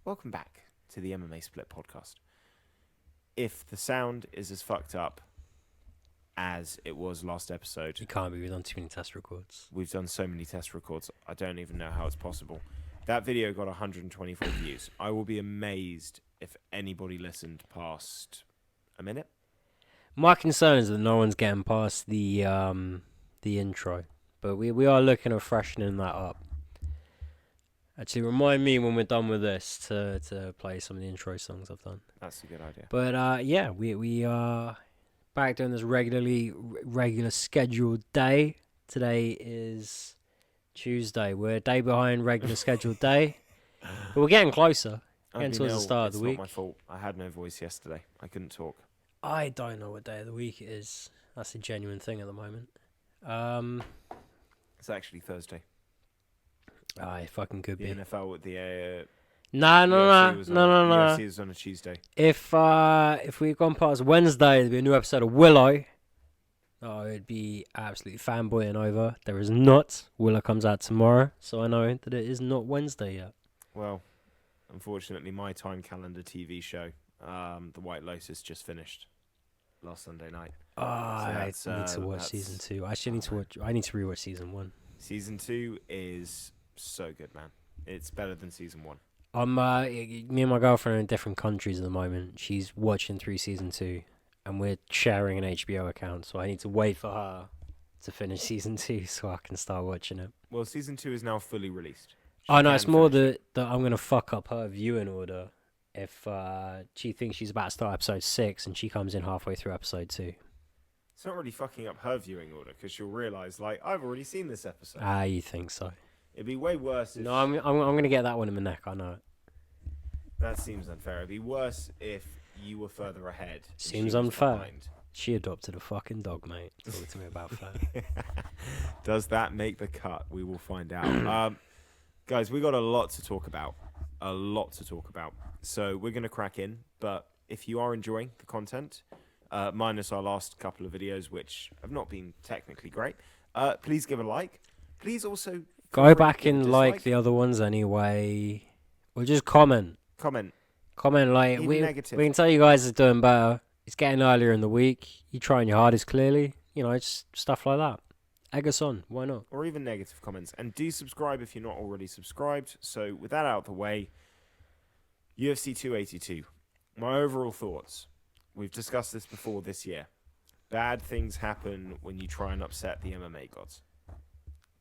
welcome back to the MMA Split podcast. If the sound is as fucked up as it was last episode... It can't be, we've done too many test records. We've done so many test records, I don't even know how it's possible. That video got 124 views. I will be amazed if anybody listened past a minute. My concern is that no one's getting past the intro, but we are looking at freshening that up. Actually, remind me when we're done with this to play some of the intro songs I've done. That's a good idea. But yeah, we are back doing this regular scheduled day. Today is Tuesday. We're a day behind regular scheduled day, but we're getting closer. Getting towards the start of the week. It's not my fault. I had no voice yesterday. I couldn't talk. I don't know what day of the week it is. That's a genuine thing at the moment. It's actually Thursday. It fucking could be. The NFL with the No. UFC was on a Tuesday. If we'd gone past Wednesday, there'd be a new episode of Willow. Oh, it'd be absolutely fanboying over. There is not. Willow comes out tomorrow, so I know that it is not Wednesday yet. Well, unfortunately, my time calendar TV show, The White Lotus, just finished last Sunday night. I need to watch season 2. I need to rewatch season 1. Season 2 is so good, man. It's better than season 1. Me and my girlfriend are in different countries at the moment. She's watching through season 2, and we're sharing an HBO account, so I need to wait for her to finish season 2 so I can start watching it. Well, season 2 is now fully released. Oh no, it's more that I'm gonna fuck up her viewing order if she thinks she's about to start episode 6 and she comes in halfway through episode 2. It's not really fucking up her viewing order because she'll realise, like, I've already seen this episode. You think so? It'd be way worse if... No, I'm gonna get that one in the neck. I know it. That seems unfair. It'd be worse if you were further ahead. Seems unfair. She adopted a fucking dog, mate. Talk to me about fair. Does that make the cut? We will find out. Guys, we got a lot to talk about. So we're going to crack in. But if you are enjoying the content, minus our last couple of videos, which have not been technically great, please give a like. Please also... Go back and like the other ones anyway. Or just comment. Comment, like, we negative. We can tell you guys are doing better. It's getting earlier in the week. You're trying your hardest, clearly. You know, just stuff like that. Egg us on. Why not? Or even negative comments. And do subscribe if you're not already subscribed. So with that out of the way, UFC 282. My overall thoughts. We've discussed this before this year. Bad things happen when you try and upset the MMA gods.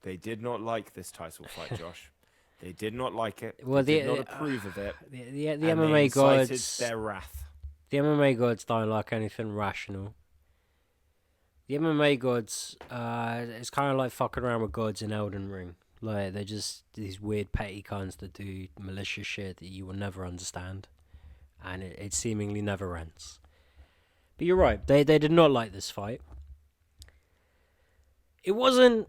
They did not like this title fight, Josh. They did not like it. Well, they did not approve of it. The MMA gods... their wrath. The MMA gods don't like anything rational. The MMA gods, it's kind of like fucking around with gods in Elden Ring. Like, they're just these weird petty cunts that do malicious shit that you will never understand. And it seemingly never ends. But you're right, they did not like this fight. It wasn't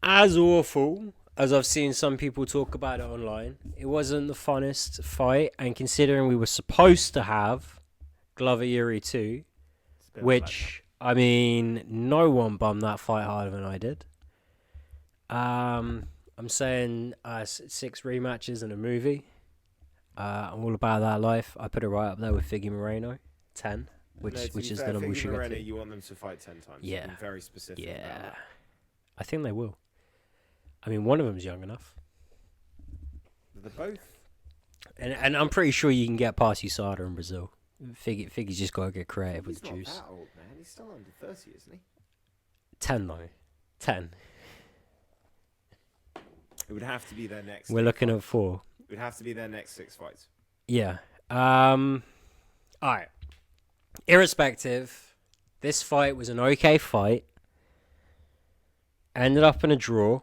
as awful as I've seen some people talk about it online. It wasn't the funnest fight, and considering we were supposed to have Glover Yuri 2, which, I mean, no one bummed that fight harder than I did. I'm saying 6 rematches and a movie. I'm all about that life. I put it right up there with Figgy Moreno, 10, which is the number we should get to. You want them to fight 10 times. Yeah. Be very specific. Yeah. I think they will. I mean, one of them's young enough. They're both. And I'm pretty sure you can get past USADA in Brazil. Figgy's just got to get creative with the juice. He's not that old, man. He's still under 30, isn't he? 10, though. 10. It would have to be their next... We're looking at 4. It would have to be their next 6 fights. Yeah. Alright. Irrespective, this fight was an okay fight. Ended up in a draw.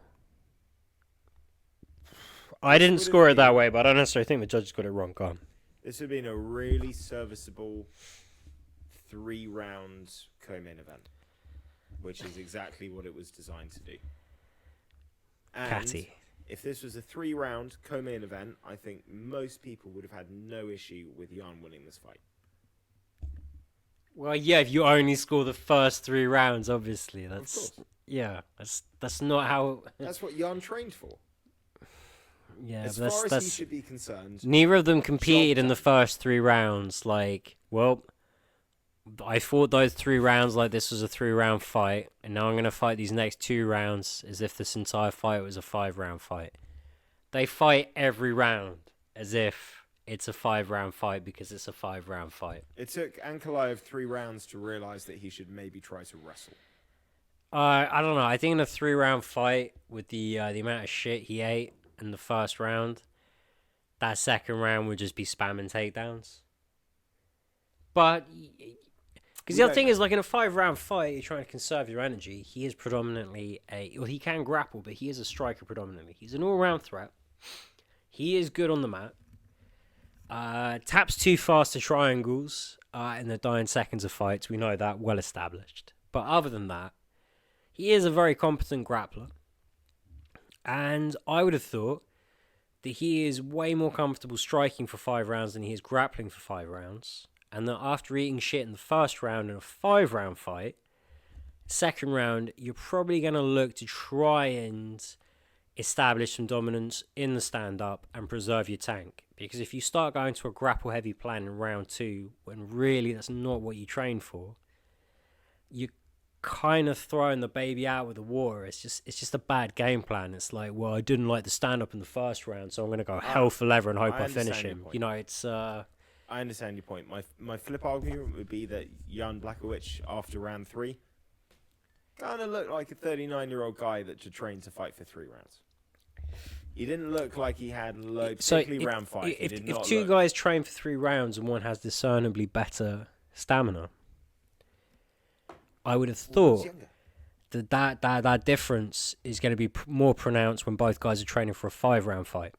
I didn't score it that way, but I don't necessarily think the judges got it wrong. Go on. This would have been a really serviceable 3-round co-main event, which is exactly what it was designed to do. And Catty. If this was a 3-round co-main event, I think most people would have had no issue with Jan winning this fight. Well, yeah, if you only score the first 3 rounds, obviously. That's... Of course. Yeah, that's not how... That's what Jan trained for. Yeah, as but far as he that's should be concerned, neither of them competed in the done. first 3 rounds. Like, well, I fought those 3 rounds like this was a 3-round fight, and now I'm gonna fight these next 2 rounds as if this entire fight was a 5-round fight. They fight every round as if it's a 5-round fight because it's a 5-round fight. It took Ankalaev 3 rounds to realize that he should maybe try to wrestle. I don't know. I think in a 3-round fight with the amount of shit he ate in the first round, that second round would just be spamming takedowns. But because the other thing is, like in a 5-round fight, you're trying to conserve your energy. He is predominantly he can grapple, but he is a striker predominantly. He's an all-round threat. He is good on the mat. Taps too fast to triangles in the dying seconds of fights. We know that, well established. But other than that, he is a very competent grappler. And I would have thought that he is way more comfortable striking for 5 rounds than he is grappling for 5 rounds. And that after eating shit in the first round in a 5-round fight, second round, you're probably going to look to try and establish some dominance in the stand-up and preserve your tank. Because if you start going to a grapple-heavy plan in round 2, when really that's not what you train for, you're kind of throwing the baby out with the water. It's just a bad game plan. It's like, well, I didn't like the stand-up in the first round, so I'm going to go hell for leather and hope I finish him. You know, it's... I understand your point. My flip argument would be that Jan Blachowicz, after round 3, kind of looked like a 39-year-old guy that should train to fight for 3 rounds. He didn't look like he had loads, particularly round 5. If two guys train for 3 rounds and one has discernibly better stamina, I would have thought that difference is going to be more pronounced when both guys are training for a 5-round fight.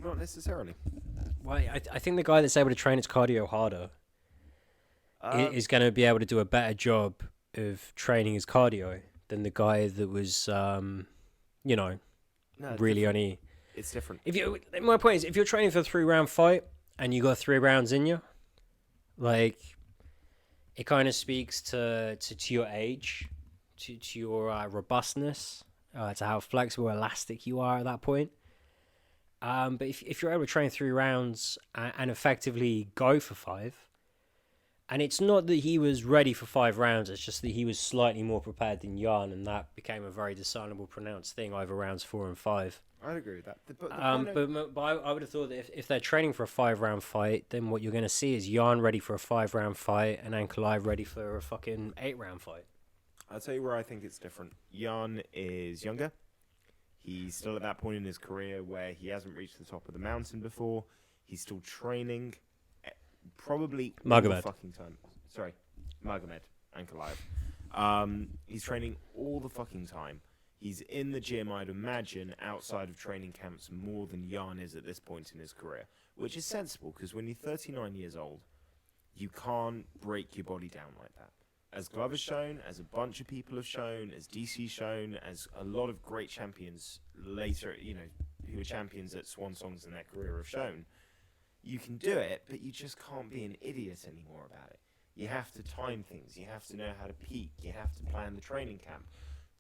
Not necessarily. Well, I think the guy that's able to train his cardio harder is going to be able to do a better job of training his cardio than the guy that was, really only. It's different. My point is, if you're training for a 3-round fight and you got 3 rounds in you, like, it kind of speaks to your age, to your robustness, to how flexible, elastic you are at that point. But if you're able to train 3 rounds and effectively go for 5, and it's not that he was ready for 5 rounds, it's just that he was slightly more prepared than Jan, and that became a very discernible, pronounced thing over rounds 4 and 5. I'd agree with that. But I would have thought that if they're training for a 5-round fight, then what you're going to see is Jan ready for a 5-round fight and Ankalaev ready for a fucking 8-round fight. I'll tell you where I think it's different. Jan is younger. He's still at that point in his career where he hasn't reached the top of the mountain before. He's still training, probably all the fucking time. Sorry, Magomed Ankalaev. He's training all the fucking time. He's in the gym, I'd imagine, outside of training camps more than Jan is at this point in his career, which is sensible because when you're 39 years old, you can't break your body down like that. As Glover's shown, as a bunch of people have shown, as DC's shown, as a lot of great champions later, who are champions at swan songs in their career have shown, you can do it, but you just can't be an idiot anymore about it. You have to time things. You have to know how to peak. You have to plan the training camp.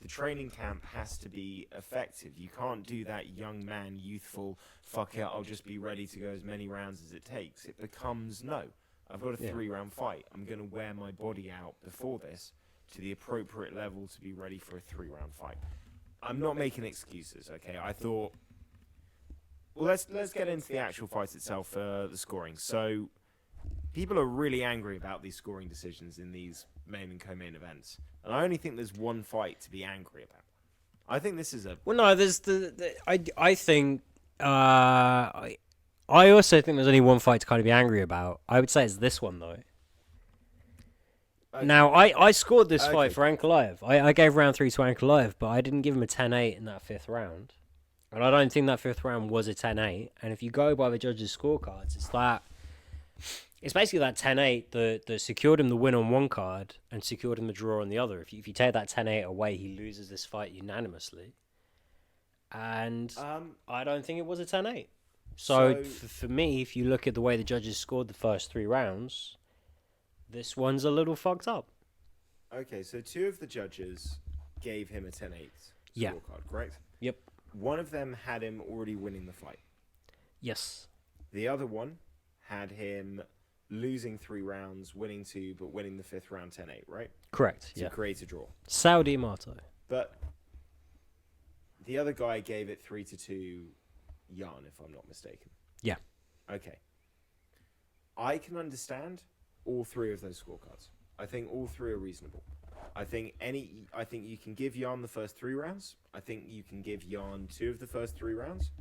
The training camp has to be effective. You can't do that young man, youthful, fuck it, I'll just be ready to go as many rounds as it takes. It becomes, no, I've got a 3-round fight. I'm going to wear my body out before this to the appropriate level to be ready for a 3-round fight. I'm not making excuses, okay? I thought, well, let's get into the actual fight itself, the scoring. So, people are really angry about these scoring decisions in these main and co-main events. And I only think there's one fight to be angry about. I think this is a... Well, no, there's I think... I also think there's only one fight to kind of be angry about. I would say it's this one, though. Okay. Now, I scored this fight for Ankalaev. I gave round 3 to Ankalaev, but I didn't give him a 10-8 in that 5th round. And I don't think that 5th round was a 10-8. And if you go by the judges' scorecards, it's basically that 10-8 that secured him the win on one card and secured him the draw on the other. If you take that 10-8 away, he loses this fight unanimously. And I don't think it was a 10-8. So for me, if you look at the way the judges scored the first 3 rounds, this one's a little fucked up. Okay, so 2 of the judges gave him a 10-8 scorecard, correct? Yep. one of them had him already winning the fight. Yes. The other one had him losing 3 rounds, winning 2, but winning the 5th round 10-8, right? Correct. To Yeah. create a draw. Saudi Marto. But the other guy gave it 3-2 Jan, if I'm not mistaken. Yeah. Okay. I can understand all 3 of those scorecards. I think all 3 are reasonable. I think you can give Jan the first 3 rounds. I think you can give Jan 2 of the first 3 rounds.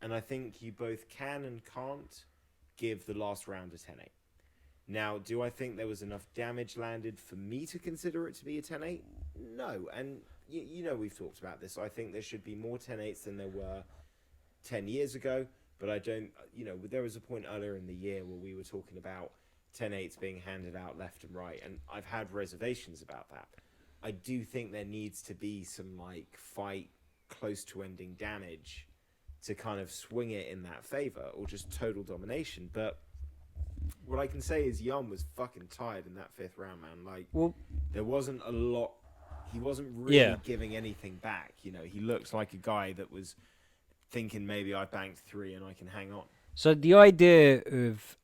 And I think you both can and can't give the last round a 10-8. Now, do I think there was enough damage landed for me to consider it to be a 10-8? No. And you know we've talked about this. I think there should be more 10-8s than there were 10 years ago. But I don't, there was a point earlier in the year where we were talking about 10-8s being handed out left and right. And I've had reservations about that. I do think there needs to be some, fight close to ending damage to kind of swing it in that favor, or just total domination. But what I can say is Jan was fucking tired in that 5th round, man. There wasn't a lot. He wasn't really giving anything back. He looked like a guy that was thinking maybe I banked 3 and I can hang on. So the idea of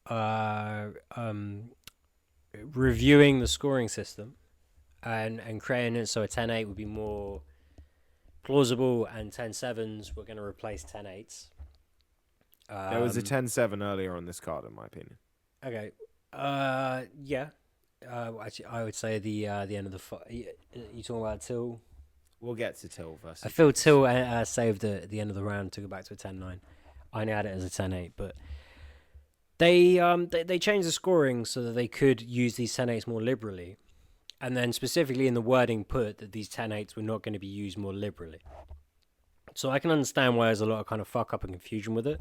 reviewing the scoring system and creating it so a 10-8 would be more plausible, and 10-7s were going to replace 10-8s. There was a 10-7 earlier on this card, in my opinion. Okay. Yeah. Actually, I would say the end of the fight. You talking about Till? We'll get to Till versus. I feel Till saved at the end of the round, took it back to a 10-9. I only had it as a 10-8, but they changed the scoring so that they could use these 10-8s more liberally. And then specifically in the wording put that these 10-8s were not going to be used more liberally. So I can understand why there's a lot of kind of fuck up and confusion with it.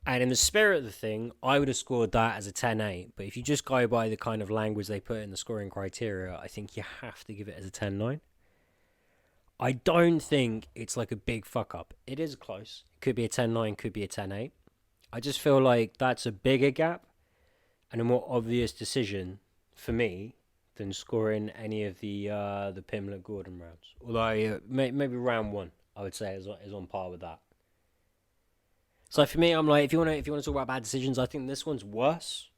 And in the spirit of the thing, I would have scored that as a 10-8. But if you just go by the kind of language they put in the scoring criteria, I think you have to give it as a 10-9. I don't think it's like a big fuck up. It is close. It could be a 10-9, could be a 10-8. I just feel like that's a bigger gap and a more obvious decision for me than scoring any of the Pimlet Gordon rounds. Although maybe round 1, I would say, is on par with that. So for me, I'm like, if you want to talk about bad decisions, I think this one's worse.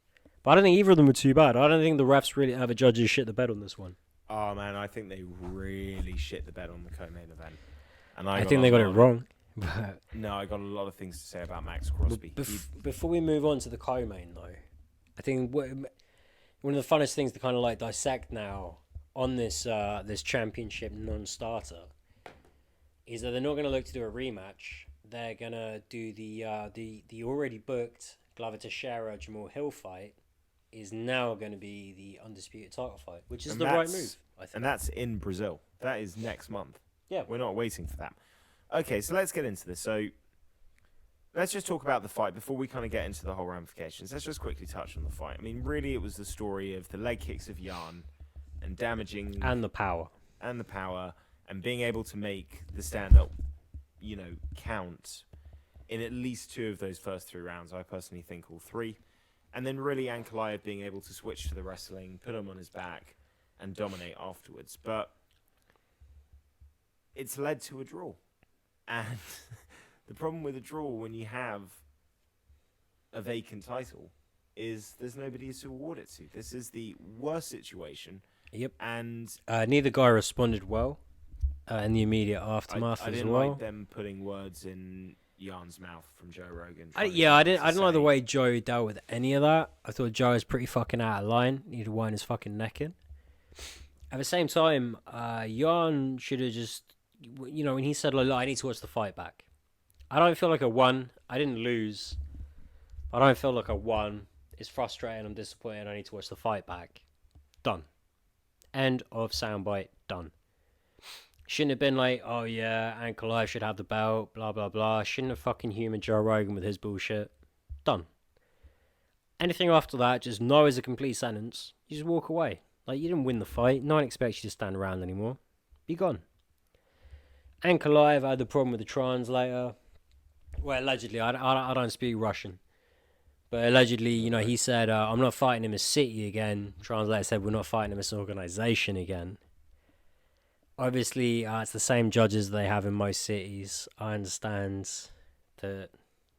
But I don't think either of them were too bad. I don't think the refs really have a judges shit the bed on this one. Oh man, I think they really shit the bed on the co-main event, and I think they got it wrong. No, I got a lot of things to say about Max Crosby. Before we move on to the co-main, though, I think one of the funnest things to kind of like dissect now on this championship non-starter is that they're not going to look to do a rematch. They're going to do the already booked Glover Teixeira Jamal Hill fight is now going to be the undisputed title fight, which is the right move, I think. And that's in Brazil. That is next month. Yeah. We're not waiting for that. Okay, so let's get into this. So let's just talk about the fight before we kind of get into the whole ramifications. Let's just quickly touch on the fight. I mean, really, it was the story of the leg kicks of Jan and damaging... And the power. And being able to make the stand-up, count in at least 2 of those first 3 rounds. I personally think all 3. And then really Ankalaev being able to switch to the wrestling, put him on his back, and dominate afterwards. But it's led to a draw. And the problem with a draw when you have a vacant title is there's nobody to award it to. This is the worst situation. Yep. And neither guy responded well in the immediate aftermath as well. I didn't like them putting words in Jan's mouth from Joe Rogan. I didn't like the way Joe dealt with any of that. I thought Joe was pretty fucking out of line. He needed to wind his fucking neck in. At the same time, Jan should have just, when he said, I need to watch the fight back. I don't feel like I won. I didn't lose. I don't feel like I won. It's frustrating. I'm disappointed. I need to watch the fight back. Done. End of soundbite. Done. Shouldn't have been like, oh yeah, Ankalaev should have the belt, blah, blah, blah. Shouldn't have fucking humored Joe Rogan with his bullshit. Done. Anything after that, just no is a complete sentence. You just walk away. Like, you didn't win the fight. No one expects you to stand around anymore. Be gone. Ankalaev had the problem with the translator. Well, allegedly, I don't speak Russian. But allegedly, he said, I'm not fighting him as City again. Translator said, we're not fighting him as an organization again. Obviously, it's the same judges they have in most cities. I understand that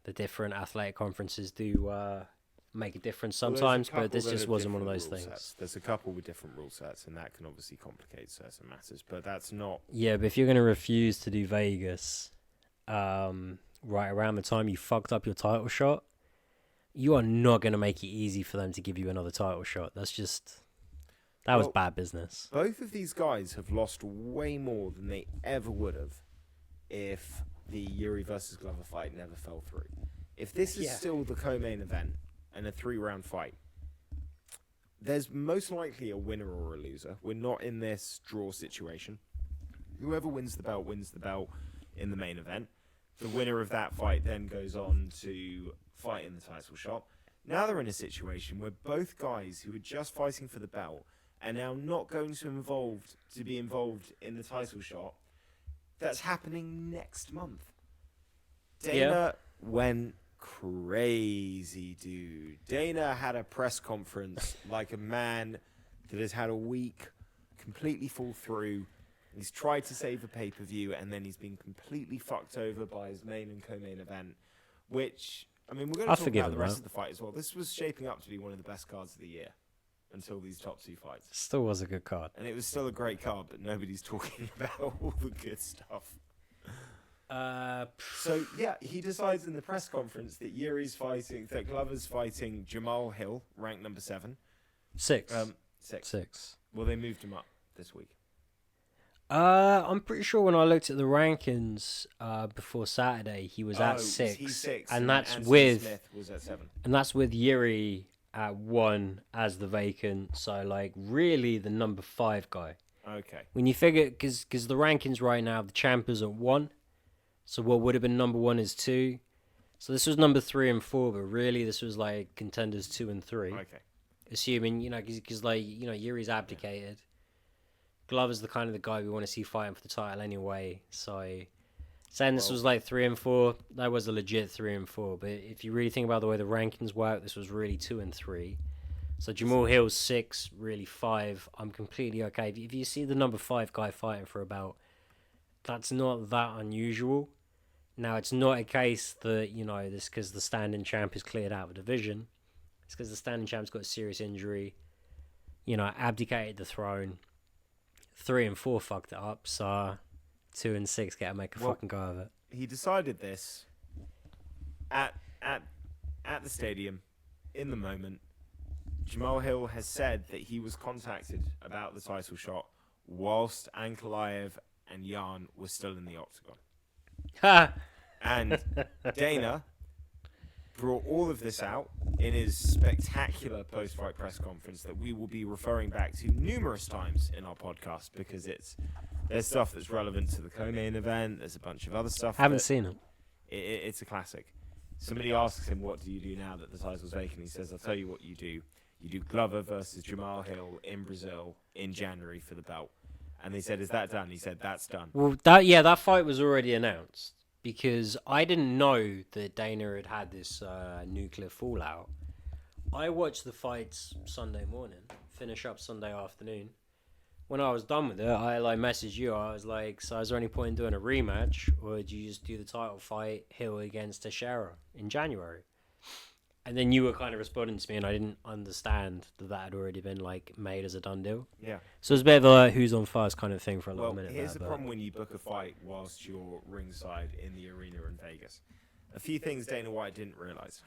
the different athletic conferences do make a difference Well, there's a sometimes, but couple this that just have wasn't one of different those rule things. sets. There's a couple with different rule sets, and that can obviously complicate certain matters. But that's not. Yeah, but if you're going to refuse to do Vegas right around the time you fucked up your title shot, you are not going to make it easy for them to give you another title shot. That was bad business. Both of these guys have lost way more than they ever would have if the Yuri versus Glover fight never fell through. If this is still the co-main event and a 3-round fight, there's most likely a winner or a loser. We're not in this draw situation. Whoever wins the belt in the main event. The winner of that fight then goes on to fight in the title shot. Now they're in a situation where both guys who were just fighting for the belt are now not going to be involved in the title shot. That's happening next month. Dana went crazy, dude. Dana had a press conference like a man that has had a week completely fall through. He's tried to save a pay-per-view, and then he's been completely fucked over by his main and co-main event, which, I mean, we're going to talk about the rest of the fight as well. This was shaping up to be one of the best cards of the year until these top two fights. Still was a good card. And it was still a great card, but nobody's talking about all the good stuff. So, yeah, he decides in the press conference that that Glover's fighting Jamal Hill, ranked number 7. 6. 6. Well, they moved him up this week. I'm pretty sure when I looked at the rankings before Saturday, he was at 6. He's 6, and that's Anthony Smith was at 7. And that's with Yuri at 1 as the vacant. So, like, really the number 5 guy. Okay. When you figure, because the rankings right now, the champ is at 1. So what would have been number 1 is 2. So this was number 3 and 4, but really this was like contenders 2 and 3. Okay. Assuming, because like, Yuri's abdicated. Glover's the guy we want to see fighting for the title anyway. So saying this was like 3 and 4, that was a legit 3 and 4. But if you really think about the way the rankings work, this was really 2 and 3. So Jamal Hill's 6, really 5. I'm completely okay. If you see the number 5 guy fighting for a belt, that's not that unusual. Now, it's not a case that, this because the standing champ is cleared out of the division. It's because the standing champ's got a serious injury, abdicated the throne. 3 and 4 fucked it up, so 2 and 6 get to make a fucking go of it. He decided this at the stadium, in the moment. Jamal Hill has said that he was contacted about the title shot whilst Ankalaev and Jan were still in the octagon. Ha! And Dana brought all of this out in his spectacular post-fight press conference that we will be referring back to numerous times in our podcast because there's stuff that's relevant to the co-main event. There's a bunch of other stuff. Haven't seen it. It's a classic. Somebody asks him, what do you do now that the title's vacant? He says, I'll tell you what you do. You do Glover versus Jamal Hill in Brazil in January for the belt. And they said, is that done? He said, that's done. Well, that fight was already announced because I didn't know that Dana had this nuclear fallout. I watched the fights Sunday morning, finish up Sunday afternoon. When I was done with it, I messaged you. I was like, so is there any point in doing a rematch, or do you just do the title fight Hill against Teixeira in January? And then you were kind of responding to me, and I didn't understand that had already been made as a done deal. Yeah. So it's a bit of a who's on first kind of thing for a little minute. Here's the problem when you book a fight whilst you're ringside in the arena in Vegas. A few things Dana White didn't realize.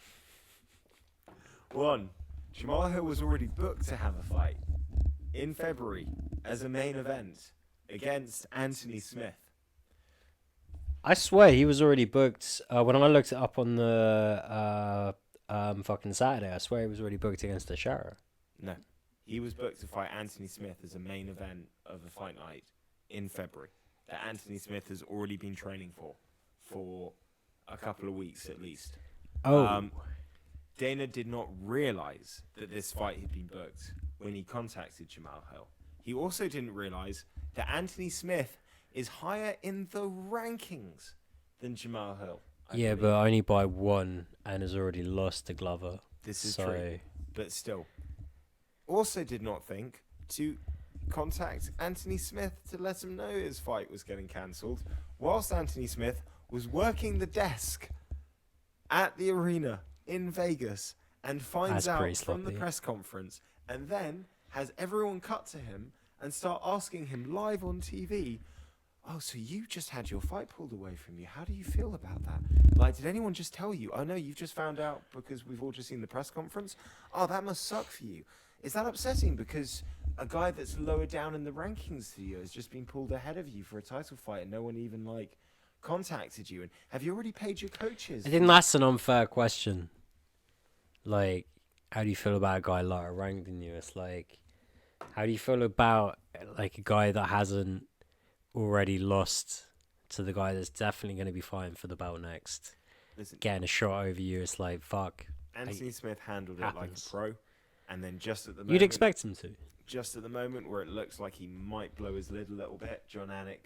1, Jamal Hill was already booked to have a fight in February as a main event against Anthony Smith. I swear he was already booked. When I looked it up on the fucking Saturday, I swear he was already booked against Teixeira. No. He was booked to fight Anthony Smith as a main event of a fight night in February that Anthony Smith has already been training for a couple of weeks at least. Oh. Dana did not realize that this fight had been booked when he contacted Jamal Hill. He also didn't realize that Anthony Smith is higher in the rankings than Jamal Hill. I believe. But only by 1 and has already lost to Glover. This is true. But still. Also did not think to contact Anthony Smith to let him know his fight was getting cancelled, whilst Anthony Smith was working the desk at the arena in Vegas, and finds That's out pretty from the sloppy. press conference, and then has everyone cut to him and start asking him live on TV, "Oh, so you just had your fight pulled away from you. How do you feel about that? Like, did anyone just tell you? Oh no, you've just found out because we've all just seen the press conference. Oh, that must suck for you. Is that upsetting because a guy that's lower down in the rankings to you has just been pulled ahead of you for a title fight and no one even like contacted you? And have you already paid your coaches?" I think that's an unfair question. Like, how do you feel about a guy lower ranked than you? It's like, how do you feel about like a guy that hasn't already lost to the guy that's definitely going to be fighting for the belt next? Listen, Getting a shot over you, it's like, fuck. Anthony Smith handled it like a happens. pro, and then just at the moment, You'd expect him to. just at the moment where it looks like he might blow his lid a little bit, John Anik,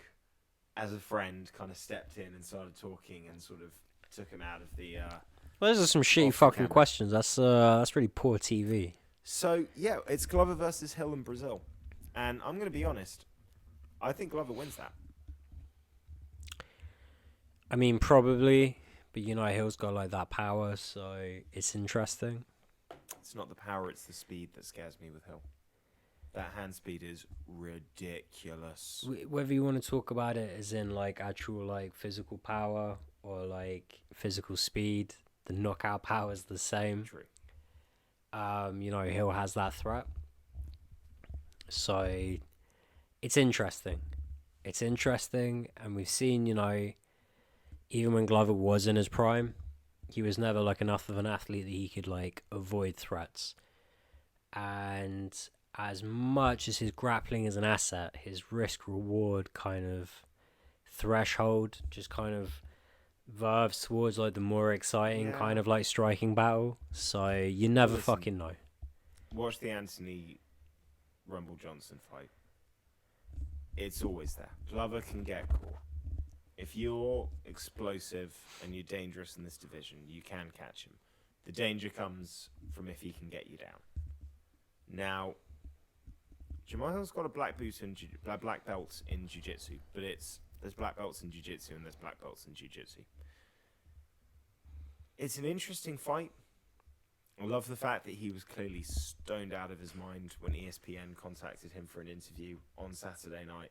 as a friend, kind of stepped in and started talking and sort of took him out of the. Well, those are some shitty Off the fucking camera. questions. That's really poor TV. So yeah, it's Glover versus Hill in Brazil, and I'm going to be honest, I think Glover wins that. I mean, probably, but you know, Hill's got like that power, so it's interesting. It's not the power, it's the speed that scares me with Hill. That hand speed is ridiculous. Whether you want to talk about it as in like actual like physical power or like physical speed, the knockout power is the same. True. You know, Hill has that threat, so it's interesting. It's interesting, and we've seen, you know, even when Glover was in his prime, he was never like enough of an athlete that he could like avoid threats. And as much as his grappling is an asset, his risk reward kind of threshold just kind of verves towards like the more exciting Yeah. kind of like striking battle. So you never Listen. fucking know. Watch the Anthony Rumble Johnson fight. It's always there. Glover can get caught. If you're explosive and you're dangerous in this division, you can catch him. The danger comes from if he can get you down. Now, Jamal Hill's got a black belt in jiu-jitsu, but there's black belts in jiu-jitsu and there's black belts in jiu-jitsu. It's an interesting fight. I love the fact that he was clearly stoned out of his mind when ESPN contacted him for an interview on Saturday night.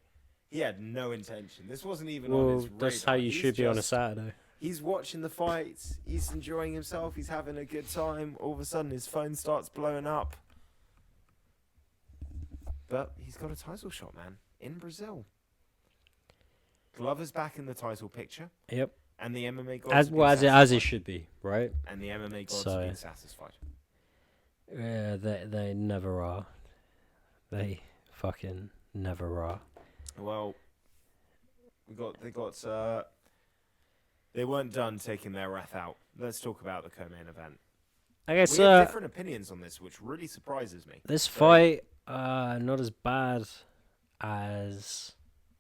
He had no intention. This wasn't even on his radar. That's how you He's should be on a just- Saturday. He's watching the fights. He's enjoying himself. He's having a good time. All of a sudden, his phone starts blowing up. But he's got a title shot, man, in Brazil. Glover's back in the title picture, Yep. and the MMA gods As have well been as it satisfied. should be, right? And the MMA gods So- have been satisfied. Yeah, they never are. They fucking never are. Well, they weren't done taking their wrath out. Let's talk about the co-main event. I guess We have different opinions on this, which really surprises me. this So- fight, not as bad as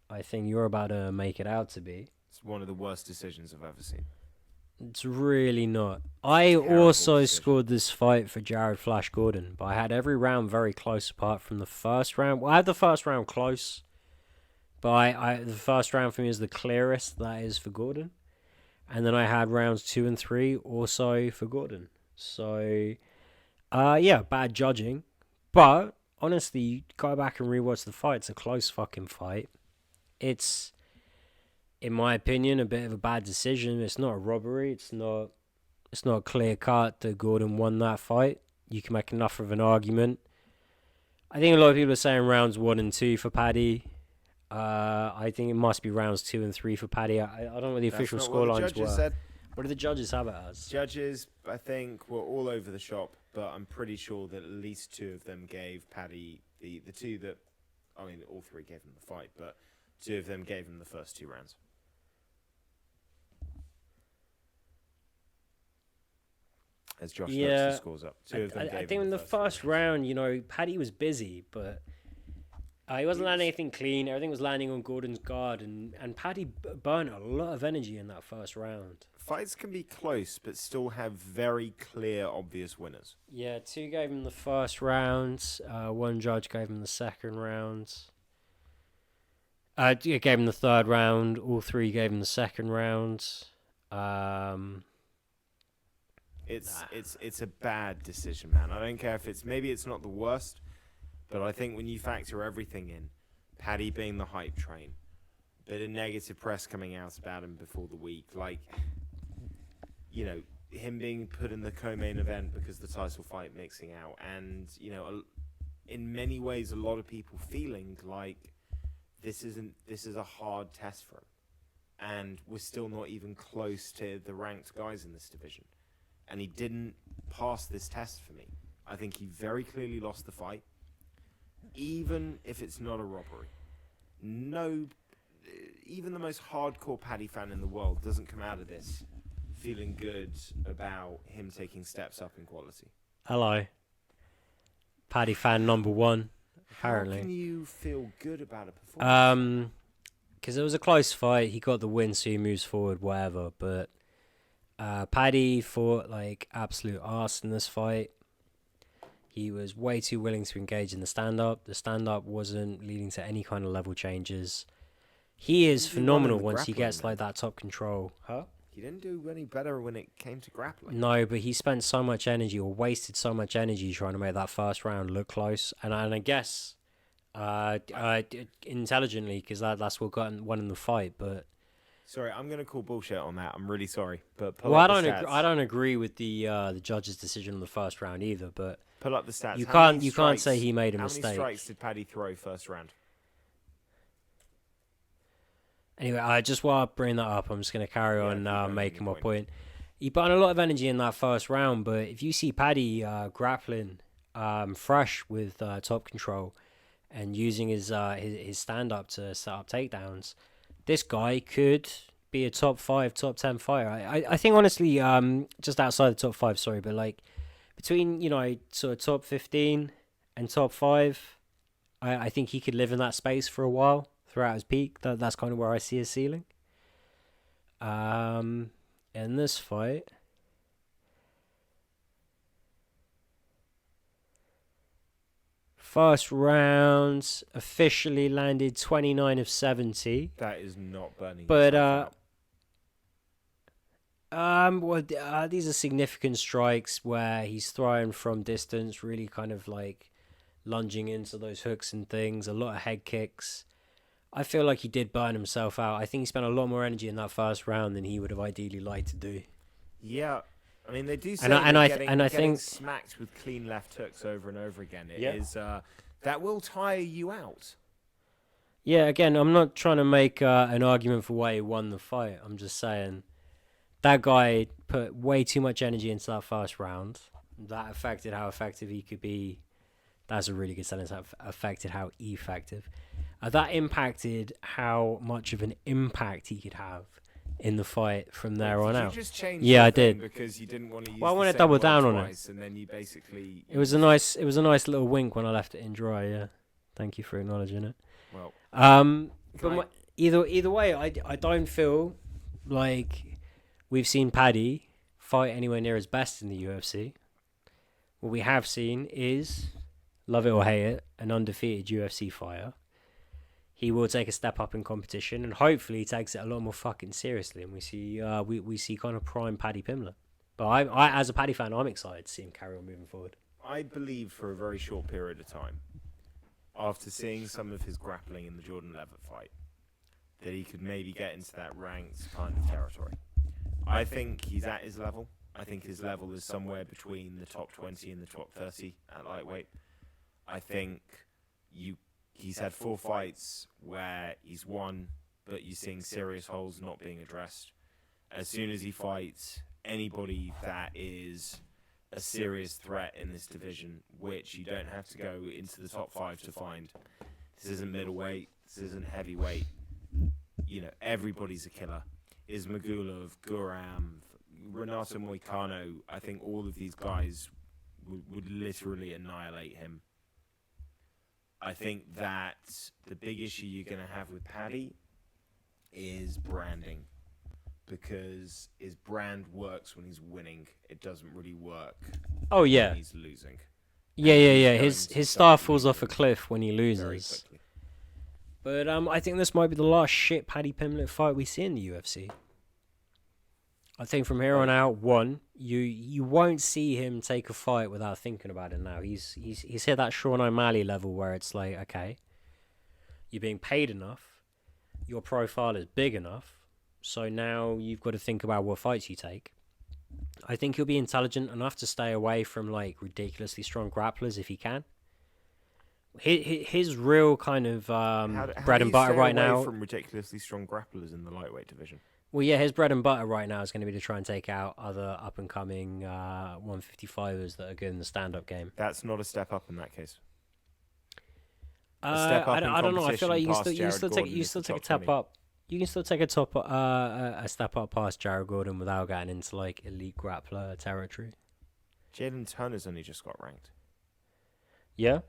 I think you're about to make it out to be. It's one of the worst decisions I've ever seen. It's really not. I Terrible also decision. scored this fight for Jared Flash Gordon, but I had every round very close apart from the first round. Well, I had the first round close, but the first round for me is the clearest, that is for Gordon. And then I had rounds 2 and 3 also for Gordon. So, yeah, bad judging. But, honestly, you go back and rewatch the fight. It's a close fucking fight. It's, in my opinion, a bit of a bad decision. It's not a robbery. It's not clear cut that Gordon won that fight. You can make enough of an argument. I think a lot of people are saying rounds 1 and 2 for Paddy. I think it must be rounds 2 and 3 for Paddy. I don't know what the official That's not what the scorelines judges were. said. What do the judges have it as? Judges, I think, were all over the shop, but I'm pretty sure that at least 2 of them gave Paddy the 2 that, I mean, all 3 gave him the fight, but 2 of them gave him the first 2 rounds. As Josh looks Yeah, the scores up, 2 of them gave I him think in the two first rounds. round, Paddy was busy, but He wasn't landing anything clean. Everything was landing on Gordon's guard, and Paddy burned a lot of energy in that first round. Fights can be close, but still have very clear, obvious winners. Yeah, 2 gave him the first round. 1 judge gave him the second round. Gave him the third round. All 3 gave him the second round. It's a bad decision, man. I don't care if maybe it's not the worst, but I think when you factor everything in, Paddy being the hype train, bit of negative press coming out about him before the week, like, you know, him being put in the co-main event because the title fight mixing out, and, you know, in many ways a lot of people feeling like this is a hard test for him, and we're still not even close to the ranked guys in this division, and he didn't pass this test for me. I think he very clearly lost the fight, even if it's not a robbery. No, even the most hardcore Paddy fan in the world doesn't come out of this feeling good about him taking steps up in quality. Hello. Paddy fan number 1, apparently. How can you feel good about a performance? Because it was a close fight. He got the win, so he moves forward, whatever. But Paddy fought like absolute arse in this fight. He was way too willing to engage in the stand-up. The stand-up wasn't leading to any kind of level changes. He is phenomenal once he gets like that top control. Huh? He didn't do any better when it came to grappling. No, but he spent so much energy, or wasted so much energy, trying to make that first round look close. And I guess intelligently, because that's what got won in the fight. But sorry, I'm gonna call bullshit on that. I'm really sorry, but I don't agree with the judge's decision in the first round either. But pull up the stats. You can't say he made a mistake. How many strikes did Paddy throw first round? Anyway, just while I bring that up, I'm just going to carry on making my point. He put on a lot of energy in that first round, but if you see Paddy grappling fresh with top control and using his stand-up to set up takedowns, this guy could be a top 5, top 10 fighter. I think, honestly, just outside the top 5, sorry, but like between, you know, sort of top 15 and top 5, I think he could live in that space for a while. Throughout his peak, that's kind of where I see his ceiling. In this fight, first round officially landed 29 of 70. That is not burning. But these are significant strikes where he's throwing from distance, really kind of like lunging into those hooks and things. A lot of head kicks. I feel like he did burn himself out. I think he spent a lot more energy in that first round than he would have ideally liked to do. Yeah, I mean they do say getting smacked with clean left hooks over and over again. It is that will tire you out. Yeah, again, I'm not trying to make an argument for why he won the fight. I'm just saying that guy put way too much energy into that first round. That affected how effective he could be. That's a really good sentence. That affected how effective. That impacted how much of an impact he could have in the fight from there on out. Did you just change I did. Because you didn't want to use I want to double down on it. And then you basically... It was a nice little wink when I left it in dry, yeah. Thank you for acknowledging it. Well... either way, I don't feel like we've seen Paddy fight anywhere near his best in the UFC. What we have seen is, love it or hate it, an undefeated UFC fighter. He will take a step up in competition, and hopefully he takes it a lot more fucking seriously, and we see kind of prime Paddy Pimblett. But I as a Paddy fan, I'm excited to see him carry on moving forward. I believe for a very short period of time, after seeing some of his grappling in the Jordan Levitt fight, that he could maybe get into that ranked kind of territory. I think he's at his level. I think his level is somewhere between the top 20 and the top 30 at lightweight. I think he's had 4 fights where he's won, but you're seeing serious holes not being addressed. As soon as he fights anybody that is a serious threat in this division, which you don't have to go into the top 5 to find. This isn't middleweight. This isn't heavyweight. You know, everybody's a killer. Ismagulov, Guram, Renato Moicano. I think all of these guys would literally annihilate him. I think that the big issue you're going to have with Paddy is branding, because his brand works when he's winning. It doesn't really work Oh yeah, when he's losing. yeah, And yeah, he's yeah. going His to his start star falls off a losing cliff when he very loses. quickly. But I think this might be the last shit Paddy Pimblett fight we see in the UFC. I think from here on out, you won't see him take a fight without thinking about it now. He's hit that Sean O'Malley level where it's like, okay, you're being paid enough, your profile is big enough, so now you've got to think about what fights you take. I think he'll be intelligent enough to stay away from like ridiculously strong grapplers if he can. His real kind of bread and butter right now. From ridiculously strong grapplers in the lightweight division. Well, yeah, his bread and butter right now is going to be to try and take out other up and coming 155ers that are good in the stand up game. That's not a step up in that case. I don't know. I feel like you can still take a step up. You can still take a step up past Jared Gordon without getting into like elite grappler territory. Jalen Turner's only just got ranked. Yeah.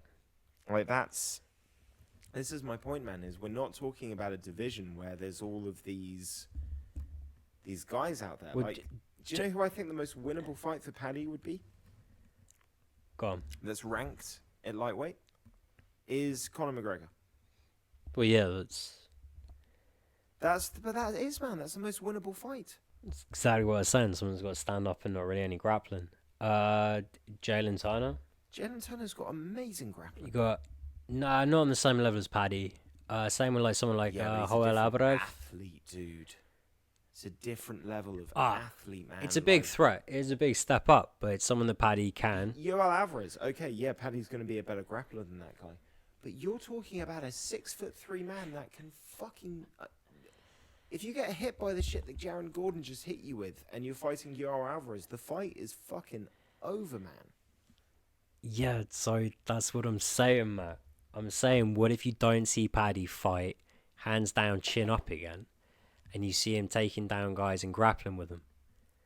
Like this is my point, man, is we're not talking about a division where there's all of these guys out there. Well, like, do you know who I think the most winnable fight for Paddy would be? Go on. That's ranked at lightweight is Conor McGregor. Well, yeah, That's the most winnable fight. that's exactly what I was saying. Someone's got to stand up and not really any grappling. Jalen Turner. Jalen Turner's got amazing grappling. You got not on the same level as Paddy. Same with like someone like Joel Alvarez. Athlete, dude. It's a different level of athlete, man. It's a big threat. It's a big step up, but it's someone that Paddy can. Joel Alvarez, okay, yeah, Paddy's going to be a better grappler than that guy, but you're talking about a 6'3" man that can fucking. If you get hit by the shit that Jaron Gordon just hit you with, and you're fighting Joel Alvarez, the fight is fucking over, man. Yeah, so that's what I'm saying, Matt. I'm saying, what if you don't see Paddy fight hands down, chin up again, and you see him taking down guys and grappling with them?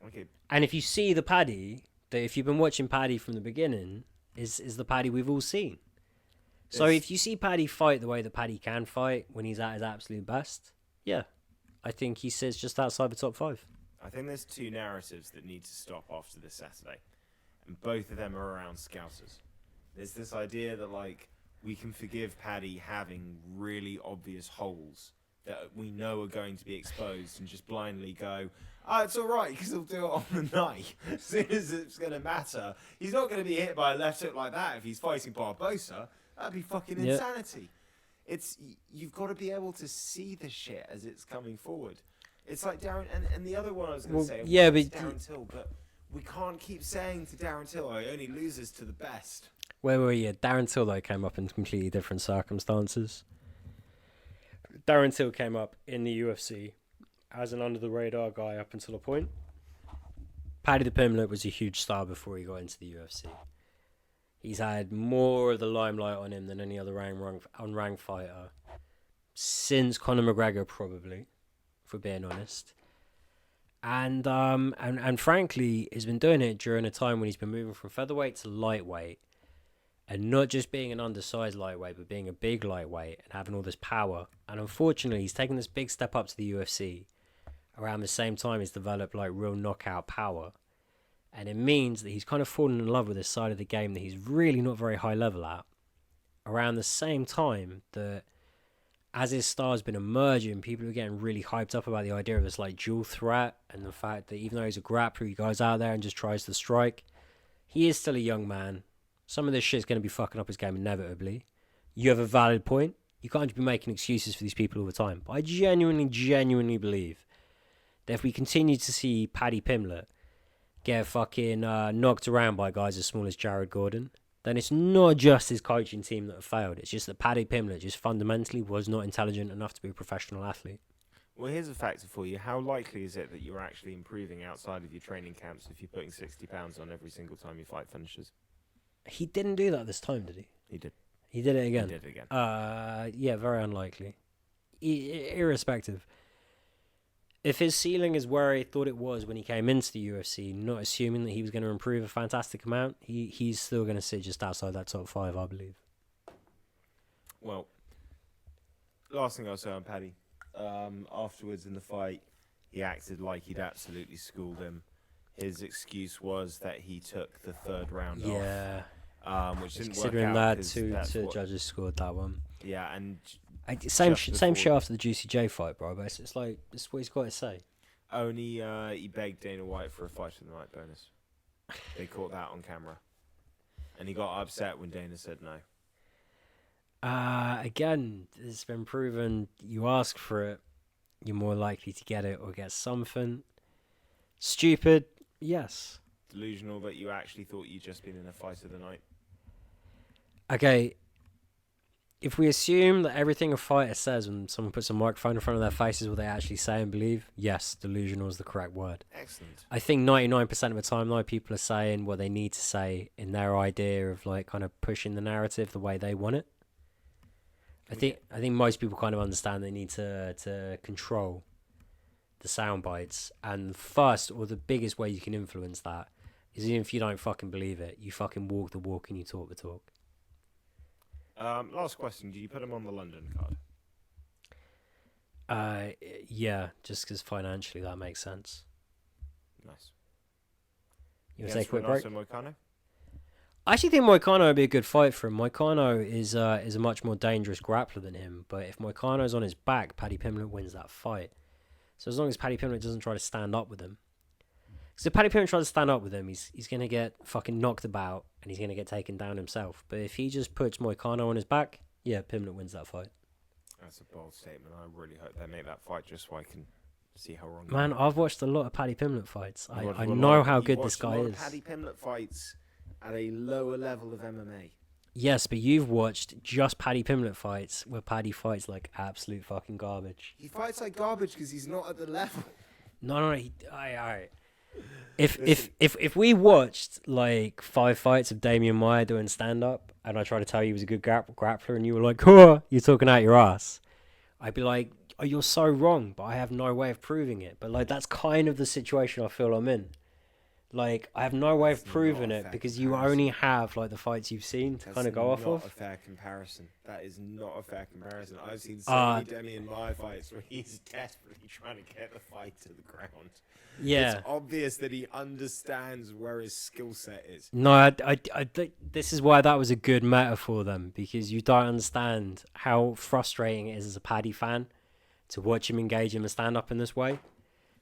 Okay. And if you see the Paddy, that if you've been watching Paddy from the beginning, is the Paddy we've all seen. So if you see Paddy fight the way that Paddy can fight when he's at his absolute best, yeah, I think he sits just outside the top 5. I think there's two narratives that need to stop after this Saturday, and both of them are around Scousers. There's this idea that, like, we can forgive Paddy having really obvious holes that we know are going to be exposed and just blindly go, it's all right, because he'll do it on the night. As soon as it's going to matter, he's not going to be hit by a left hook like that if he's fighting Barbosa. That'd be fucking insanity. You've got to be able to see the shit as it's coming forward. It's like Darren, and the other one I was going to say, was Darren Till, but we can't keep saying to Darren Till, he only loses to the best. Darren Till, though, came up in completely different circumstances. Darren Till came up in the UFC as an under-the-radar guy up until a point. Paddy the Pimblett was a huge star before he got into the UFC. He's had more of the limelight on him than any other unranked fighter since Conor McGregor, probably, if we're being honest. And frankly, he's been doing it during a time when he's been moving from featherweight to lightweight, and not just being an undersized lightweight, but being a big lightweight and having all this power. And unfortunately, he's taken this big step up to the UFC around the same time he's developed like real knockout power. And it means that he's kind of fallen in love with this side of the game that he's really not very high level at. Around the same time that as his star's been emerging, people are getting really hyped up about the idea of this like dual threat, and the fact that even though he's a grappler, he goes out there and just tries to strike. He is still a young man. Some of this shit's going to be fucking up his game inevitably. You have a valid point. You can't just be making excuses for these people all the time. But I genuinely believe that if we continue to see Paddy Pimblett get fucking knocked around by guys as small as Jared Gordon, then it's not just his coaching team that have failed. It's just that Paddy Pimblett just fundamentally was not intelligent enough to be a professional athlete. Well, here's a factor for you. How likely is it that you're actually improving outside of your training camps if you're putting 60 pounds on every single time your fight finishes? He didn't do that this time, did he? He did. He did it again? He did it again. Yeah, very unlikely. Irrespective. If his ceiling is where he thought it was when he came into the UFC, not assuming that he was going to improve a fantastic amount, he's still going to sit just outside that top 5, I believe. Well, last thing I'll say on Paddy. Afterwards in the fight, he acted like he'd absolutely schooled him. His excuse was that he took the third round Yeah. off, which didn't work Considering out. that 'Cause two that's what- judges scored that one. Yeah, and Same just same before- shit after the Juicy J fight, bro. But it's like it's what he's got to say. only he begged Dana White for a fight of the night bonus. They caught that on camera, and he got upset when Dana said no. Again, it's been proven. You ask for it, you're more likely to get it or get something. Stupid, yes. Delusional that you actually thought you'd just been in a fight of the night. Okay, if we assume that everything a fighter says when someone puts a microphone in front of their face is what they actually say and believe, yes, delusional is the correct word. Excellent. I think 99% of the time, though, people are saying what they need to say in their idea of like kind of pushing the narrative the way they want it. I think most people kind of understand they need to control the sound bites, and first or the biggest way you can influence that is even if you don't fucking believe it, you fucking walk the walk and you talk the talk. Last question: do you put him on the London card? Yeah, just because financially that makes sense. Nice. You want to take a quick break? Moicano? I actually think Moicano would be a good fight for him. Moicano is a much more dangerous grappler than him, but if Moicano's on his back, Paddy Pimblett wins that fight. So as long as Paddy Pimblett doesn't try to stand up with him. Because if Paddy Pimblett tries to stand up with him, he's going to get fucking knocked about and he's going to get taken down himself. But if he just puts Moicano on his back, yeah, Pimblett wins that fight. That's a bold statement. I really hope they make that fight just so I can see how wrong. Man, I've watched a lot of Paddy Pimblett fights. I know how good this guy is. Paddy Pimblett fights at a lower level of MMA. Yes, but you've watched just Paddy Pimblett fights where Paddy fights like absolute fucking garbage. He fights like garbage because he's not at the level. No. Alright. If we watched like 5 fights of Damian Maia doing stand up, and I tried to tell you he was a good grappler, and you were like, "Oh, you're talking out your ass," I'd be like, "Oh, you're so wrong," but I have no way of proving it. But like that's kind of the situation I feel I'm in. Like, I have no way of proving it because you only have like the fights you've seen to kind of go off of. That's not a fair comparison. That is not a fair comparison. I've seen so many Demian Maia fights where he's desperately trying to get the fight to the ground. Yeah. It's obvious that he understands where his skill set is. No, I think this is why that was a good metaphor then, because you don't understand how frustrating it is as a Paddy fan to watch him engage in a stand-up in this way.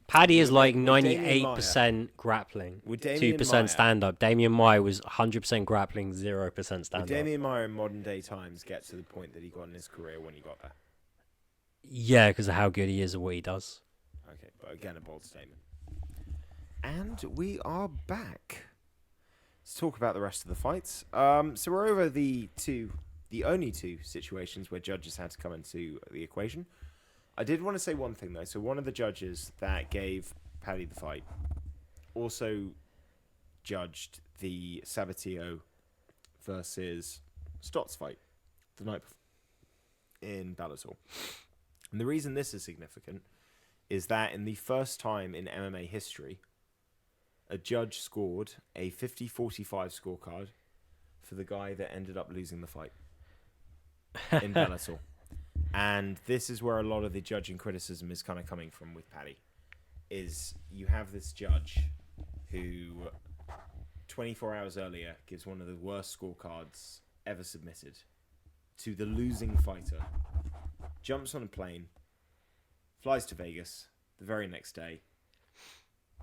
Paddy is like 98% grappling, 2% stand-up. Damian Maia was 100% grappling, 0% stand-up. Would Damian Maia in modern day times get to the point that he got in his career when he got there? Yeah, because of how good he is at what he does. Okay, but again, a bold statement. And we are back. Let's talk about the rest of the fights. So we're over the only two situations where judges had to come into the equation. I did want to say one thing, though. So one of the judges that gave Paddy the fight also judged the Sabatio versus Stotts fight the night before in Bellator. And the reason this is significant is that in the first time in MMA history, a judge scored a 50-45 scorecard for the guy that ended up losing the fight in Bellator. And this is where a lot of the judging criticism is kind of coming from with Paddy, is you have this judge who 24 hours earlier gives one of the worst scorecards ever submitted to the losing fighter, jumps on a plane, flies to Vegas the very next day,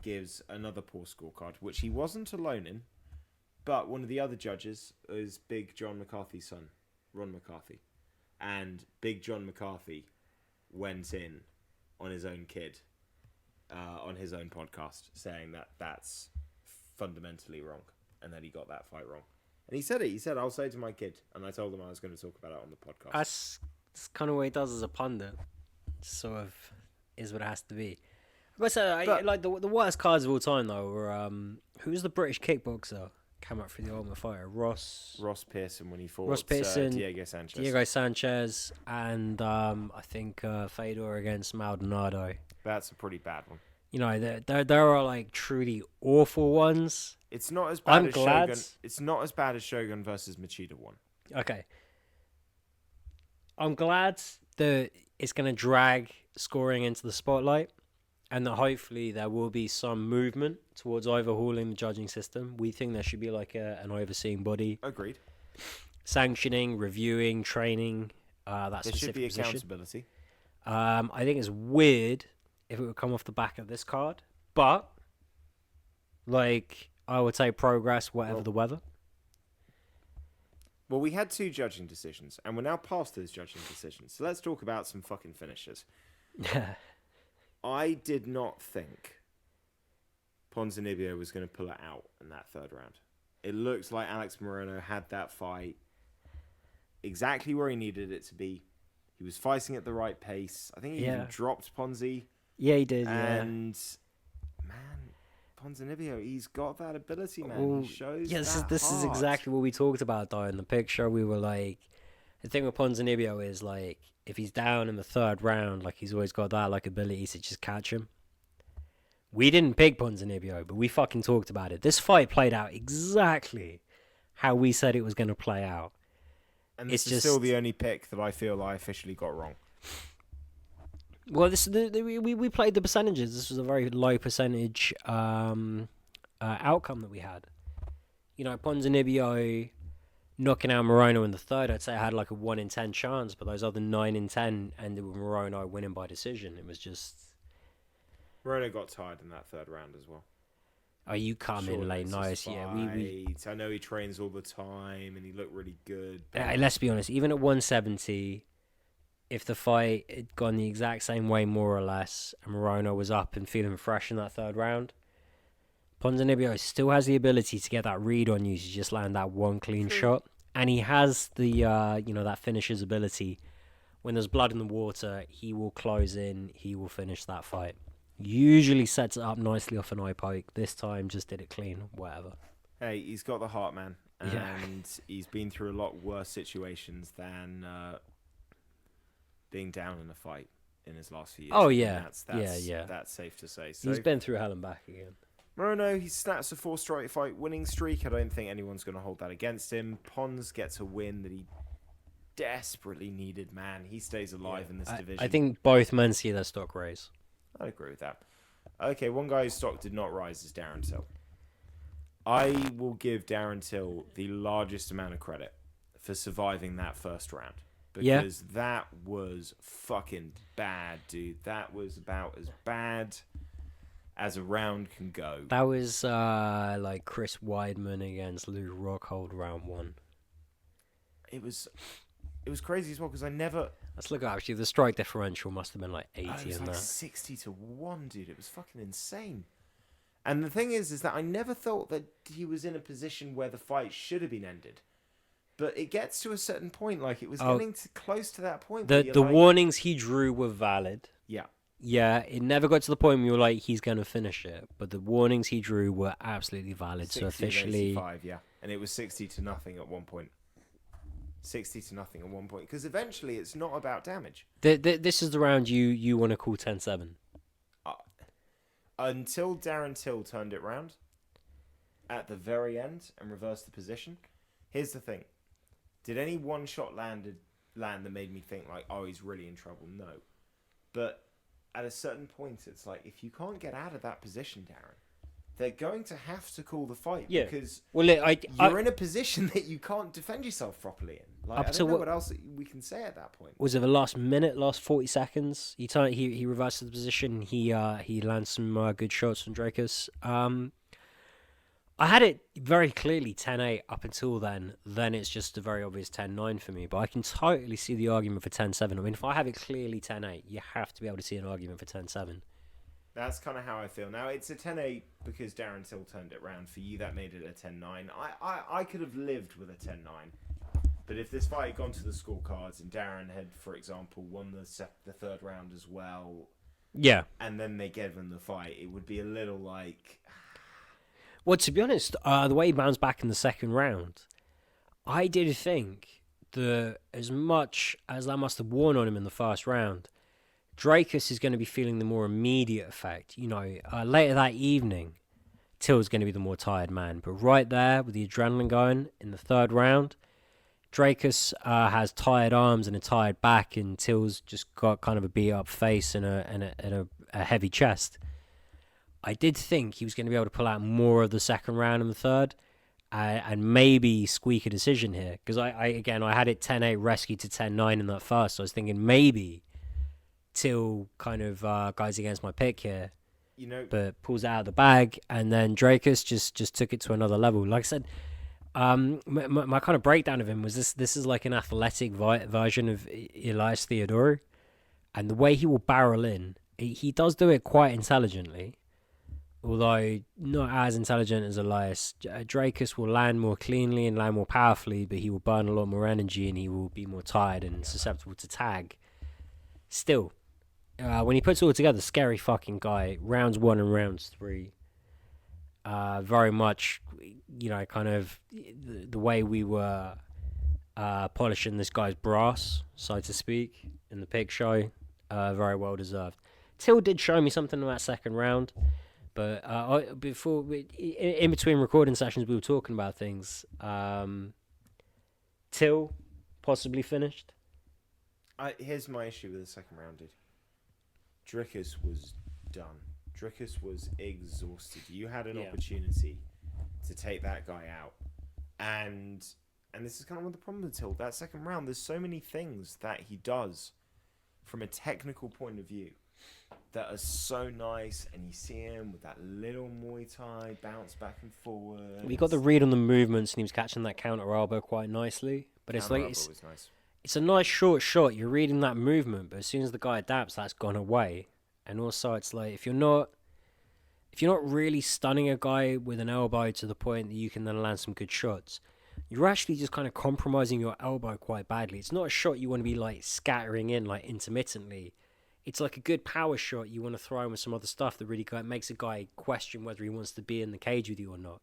gives another poor scorecard, which he wasn't alone in, but one of the other judges is Big John McCarthy's son, Ron McCarthy. And Big John McCarthy went in on his own kid, on his own podcast, saying that that's fundamentally wrong and that he got that fight wrong. And he said it. He said, "I'll say it to my kid." And I told him I was going to talk about it on the podcast. That's kind of what he does as a pundit. Sort of is what it has to be. But like the worst cards of all time though were who's the British kickboxer? Came up through the Ultimate Fighter. Ross Pearson when he fought Diego Sanchez, and I think Fedor against Maldonado. That's a pretty bad one. You know, there are like truly awful ones. It's not as bad as Shogun. It's not as bad as Shogun versus Machida one. Okay. I'm glad that it's going to drag scoring into the spotlight, and that hopefully there will be some movement towards overhauling the judging system. We think there should be like an overseeing body. Agreed. Sanctioning, reviewing, training, that There specific should be position. accountability. I think it's weird if it would come off the back of this card, but like I would say progress, whatever the weather. Well, we had 2 judging decisions, and we're now past those judging decisions. So let's talk about some fucking finishers. I did not think Ponzinibbio was going to pull it out in that 3rd round. It looked like Alex Morono had that fight exactly where he needed it to be. He was fighting at the right pace. I think he even dropped Ponzi. Yeah, he did. And man, Ponzinibbio, he's got that ability, man. Well, he shows. Yeah, this is exactly what we talked about, though. In the picture, we were like, the thing with Ponzinibbio is like, if he's down in the 3rd round, like he's always got that like ability to just catch him. We didn't pick Ponzinibbio, but we fucking talked about it. This fight played out exactly how we said it was going to play out. And this is still the only pick that I feel I officially got wrong. Well, we played the percentages. This was a very low percentage outcome that we had. You know, Ponzinibbio knocking out Morono in the 3rd, I'd say I had like a 1 in 10 chance, but those other 9 in 10 ended with Morono winning by decision. It was just... Morono got tired in that 3rd round as well. Oh, you come in late, nice. Yeah, I know he trains all the time, and he looked really good. Let's be honest, even at 170, if the fight had gone the exact same way, more or less, and Morono was up and feeling fresh in that 3rd round, Ponzinibbio still has the ability to get that read on you to just land that one clean shot. And he has the, that finisher's ability. When there's blood in the water, he will close in, he will finish that fight. Usually sets it up nicely off an eye poke. This time just did it clean, whatever. Hey, he's got the heart, man. And he's been through a lot worse situations than being down in a fight in his last few years. Oh, yeah. That's safe to say. So, he's been through hell and back again. Morono, he snaps a 4-strike fight winning streak. I don't think anyone's going to hold that against him. Pons gets a win that he desperately needed, man. He stays alive in this division. I think both men see their stock raise. I'd agree with that. Okay, one guy whose stock did not rise is Darren Till. I will give Darren Till the largest amount of credit for surviving that 1st round. Because that was fucking bad, dude. That was about as bad as a round can go. That was like Chris Weidman against Lou Rockhold round 1. It was crazy as well because I never... Let's look at actually the strike differential must have been like 80 it was in like that. 60-1, dude. It was fucking insane. And the thing is that I never thought that he was in a position where the fight should have been ended. But it gets to a certain point, like it was getting close to that point. The warnings he drew were valid. Yeah. Yeah, it never got to the point where you were like, he's going to finish it. But the warnings he drew were absolutely valid. So officially... 85, yeah. And it was 60-0 at one point. 60-0 at one point. Because eventually it's not about damage. This is the round you want to call 10-7. Until Darren Till turned it round at the very end and reversed the position. Here's the thing. Did any one shot land that made me think like, oh, he's really in trouble? No. But at a certain point, it's like, if you can't get out of that position, Darren, they're going to have to call the fight because you're in a position that you can't defend yourself properly in. Like, I don't know what else we can say at that point. Was it the last minute, last 40 seconds? He reversed the position. He lands some good shots from Dracus. I had it very clearly 10-8 up until then. Then it's just a very obvious 10-9 for me. But I can totally see the argument for 10-7. I mean, if I have it clearly 10-8, you have to be able to see an argument for 10-7. That's kind of how I feel. Now, it's a 10-8 because Darren Till turned it round. For you, that made it a 10-9. I could have lived with a 10-9. But if this fight had gone to the scorecards and Darren had, for example, won the 3rd round as well... Yeah. And then they gave him the fight, it would be a little like... Well, to be honest, the way he bounced back in the 2nd round, I did think that as much as that must have worn on him in the 1st round, Dracus is going to be feeling the more immediate effect. You know, later that evening, Till's going to be the more tired man. But right there, with the adrenaline going in the 3rd round, Dracus has tired arms and a tired back, and Till's just got kind of a beat up face and a heavy chest. I did think he was going to be able to pull out more of the second round and the third, and maybe squeak a decision here. Because I had it 10-8 rescue to 10-9 in that first. So I was thinking maybe Till kind of guys against my pick here, but pulls it out of the bag, and then Dracus just took it to another level. Like I said, my kind of breakdown of him was this is like an athletic version of Elias Theodorou, and the way he will barrel in, he does do it quite intelligently, although not as intelligent as Elias. Dracus will land more cleanly and land more powerfully, but he will burn a lot more energy and he will be more tired and susceptible to tag. Still, when he puts it all together, scary fucking guy. Rounds 1 and rounds 3. Very much, kind of the way we were polishing this guy's brass, so to speak, in the pick show. Very well deserved. Till did show me something in that second round, but in between recording sessions, we were talking about things. Till possibly finished. Here's my issue with the second round, dude. Drickus was done. Drickus was exhausted. You had an opportunity to take that guy out. And this is kind of what the problem with Till. That second round, there's so many things that he does from a technical point of view that are so nice, and you see him with that little Muay Thai bounce back and forward. We got the read on the movements, and he was catching that counter elbow quite nicely. But it's like it's a nice short shot. You're reading that movement, but as soon as the guy adapts, that's gone away. And also, it's like if you're not really stunning a guy with an elbow to the point that you can then land some good shots, you're actually just kind of compromising your elbow quite badly. It's not a shot you want to be like scattering in like intermittently. It's like a good power shot you want to throw in with some other stuff that really makes a guy question whether he wants to be in the cage with you or not.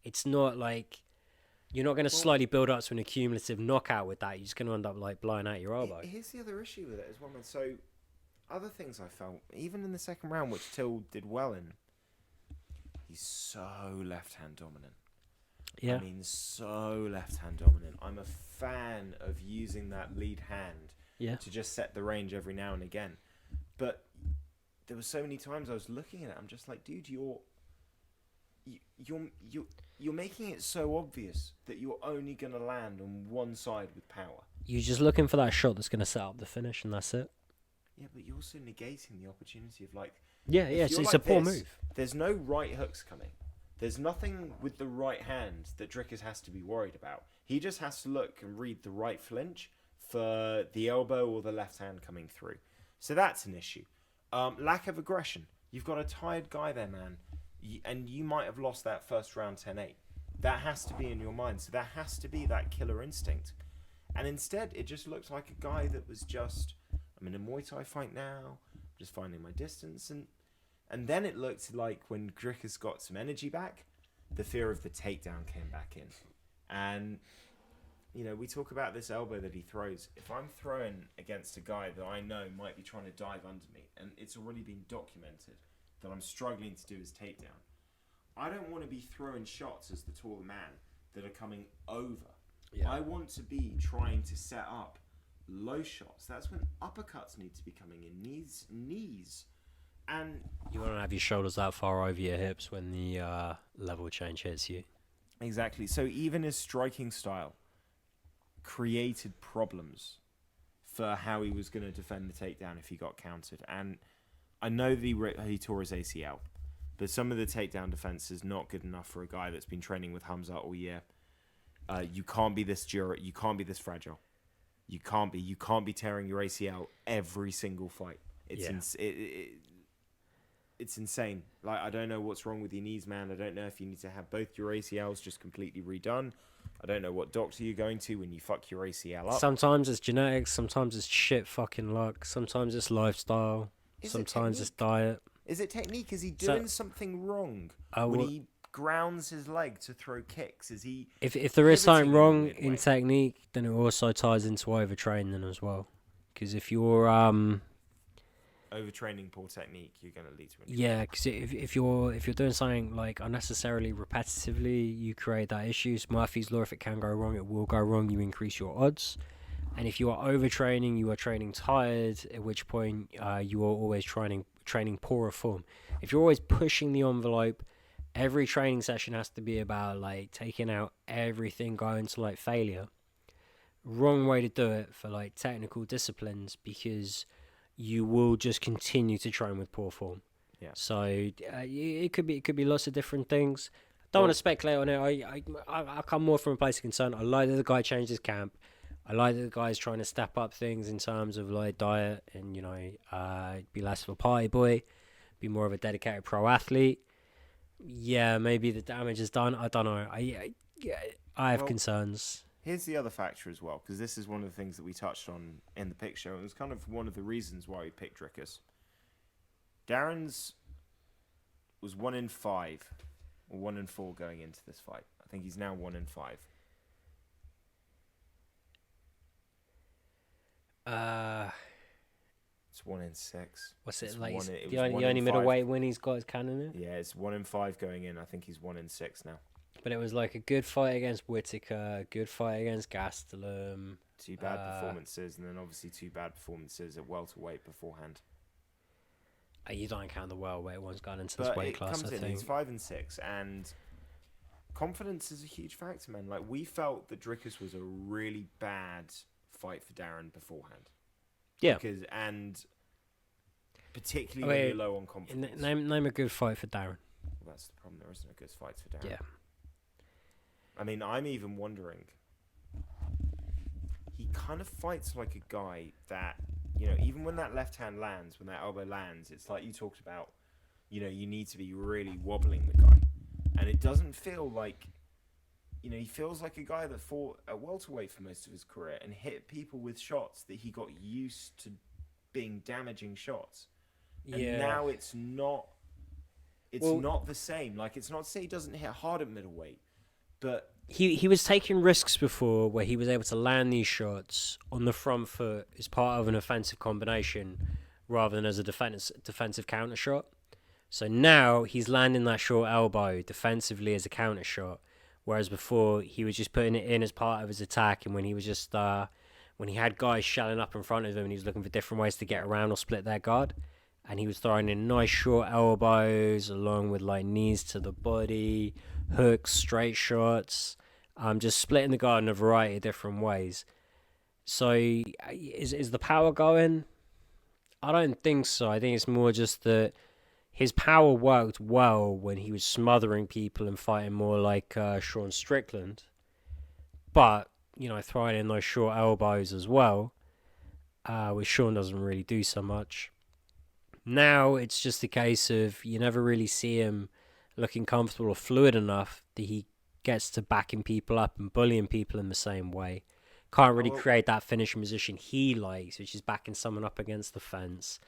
It's not like you're not going to slightly build up to an accumulative knockout with that. You're just going to end up like blowing out your elbow. Here's the other issue with it as well, man. So other things I felt, even in the second round, which Till did well in, he's so left-hand dominant. Yeah. I mean, so left-hand dominant. I'm a fan of using that lead hand to just set the range every now and again. But there were so many times I was looking at it, I'm just like, dude, you're making it so obvious that you're only going to land on one side with power. You're just looking for that shot that's going to set up the finish, and that's it. Yeah, but you're also negating the opportunity of like... it's a poor move. There's no right hooks coming. There's nothing with the right hand that Drickus has to be worried about. He just has to look and read the right flinch for the elbow or the left hand coming through. So that's an issue. Lack of aggression. You've got a tired guy there, man. And you might have lost that first round 10-8. That has to be in your mind. So that has to be that killer instinct. And instead, it just looked like a guy that was just, I'm in a Muay Thai fight now. I'm just finding my distance. And then it looked like when Drickus got some energy back, the fear of the takedown came back in. And, we talk about this elbow that he throws. If I'm throwing against a guy that I know might be trying to dive under me, and it's already been documented that I'm struggling to do his takedown, I don't want to be throwing shots as the taller man that are coming over. Yeah. I want to be trying to set up low shots. That's when uppercuts need to be coming in, knees. And you want to have your shoulders that far over your hips when the level change hits you. Exactly. So even his striking style created problems for how he was going to defend the takedown if he got countered. And I know that he tore his ACL, but some of the takedown defense is not good enough for a guy that's been training with Hamza all year. You can't be this You can't be this fragile. You can't be tearing your ACL every single fight. It's insane. Like, I don't know what's wrong with your knees, man. I don't know if you need to have both your ACLs just completely redone. I don't know what doctor you're going to when you fuck your ACL up. Sometimes it's genetics. Sometimes it's shit fucking luck. Sometimes it's lifestyle. Sometimes it's diet. Is it technique? Is he doing something wrong when he grounds his leg to throw kicks? Is he? If there is something wrong in technique, then it also ties into overtraining as well. Because if you're overtraining, poor technique, you're going to lead to injury. Yeah, because if you're doing something like unnecessarily repetitively, you create that issues. Murphy's law: if it can go wrong, it will go wrong. You increase your odds. And if you are overtraining, you are training tired. At which point, you are always training poorer form. If you're always pushing the envelope, every training session has to be about like taking out everything going to like failure. Wrong way to do it for like technical disciplines, because you will just continue to train with poor form. Yeah. So it could be lots of different things. Don't want to speculate on it. I come more from a place of concern. I like that the guy changed his camp. I like that the guy's trying to step up things in terms of like diet and be less of a party boy, be more of a dedicated pro athlete. Yeah, maybe the damage is done. I don't know. I have concerns. Here's the other factor as well, because this is one of the things that we touched on in the pick show. It was kind of one of the reasons why we picked Drickus. Darren's was 1-5 or 1-4 going into this fight. I think he's now 1-5. It's 1-6. What's it It's like? it The was only 1-5. middleweight win he's got is Cannon. Yeah, it's 1-5 going in. I think he's 1-6 now. But it was like a good fight against Whittaker, a good fight against Gastelum. 2 bad performances, and then obviously 2 bad performances at welterweight beforehand. You don't count the welterweight one's gone into this weight class, I think. He's 5-6, and confidence is a huge factor, man. Like, we felt that Drickus was a really bad fight for Darren beforehand. Yeah. And particularly when you're low on confidence. Name a good fight for Darren. Well, that's the problem. There isn't a good fight for Darren. Yeah. I mean, I'm even wondering. He kind of fights like a guy that, even when that left hand lands, when that elbow lands, it's like you talked about, you need to be really wobbling the guy. And it doesn't feel like, he feels like a guy that fought at welterweight for most of his career and hit people with shots that he got used to being damaging shots. And now it's not the same. Like, it's not to say he doesn't hit hard at middleweight, but he was taking risks before where he was able to land these shots on the front foot as part of an offensive combination rather than as a defensive counter shot. So now he's landing that short elbow defensively as a counter shot, whereas before he was just putting it in as part of his attack. And when he was just when he had guys shelling up in front of him and he was looking for different ways to get around or split their guard, and he was throwing in nice short elbows along with like knees to the body, hooks, straight shots, just splitting the guard in a variety of different ways. So is the power going? I don't think so. I think it's more just that his power worked well when he was smothering people and fighting more like Sean Strickland. But, throwing in those short elbows as well, which Sean doesn't really do so much. Now it's just a case of you never really see him looking comfortable or fluid enough that he gets to backing people up and bullying people in the same way. Can't really create that finishing position he likes, which is backing someone up against the fence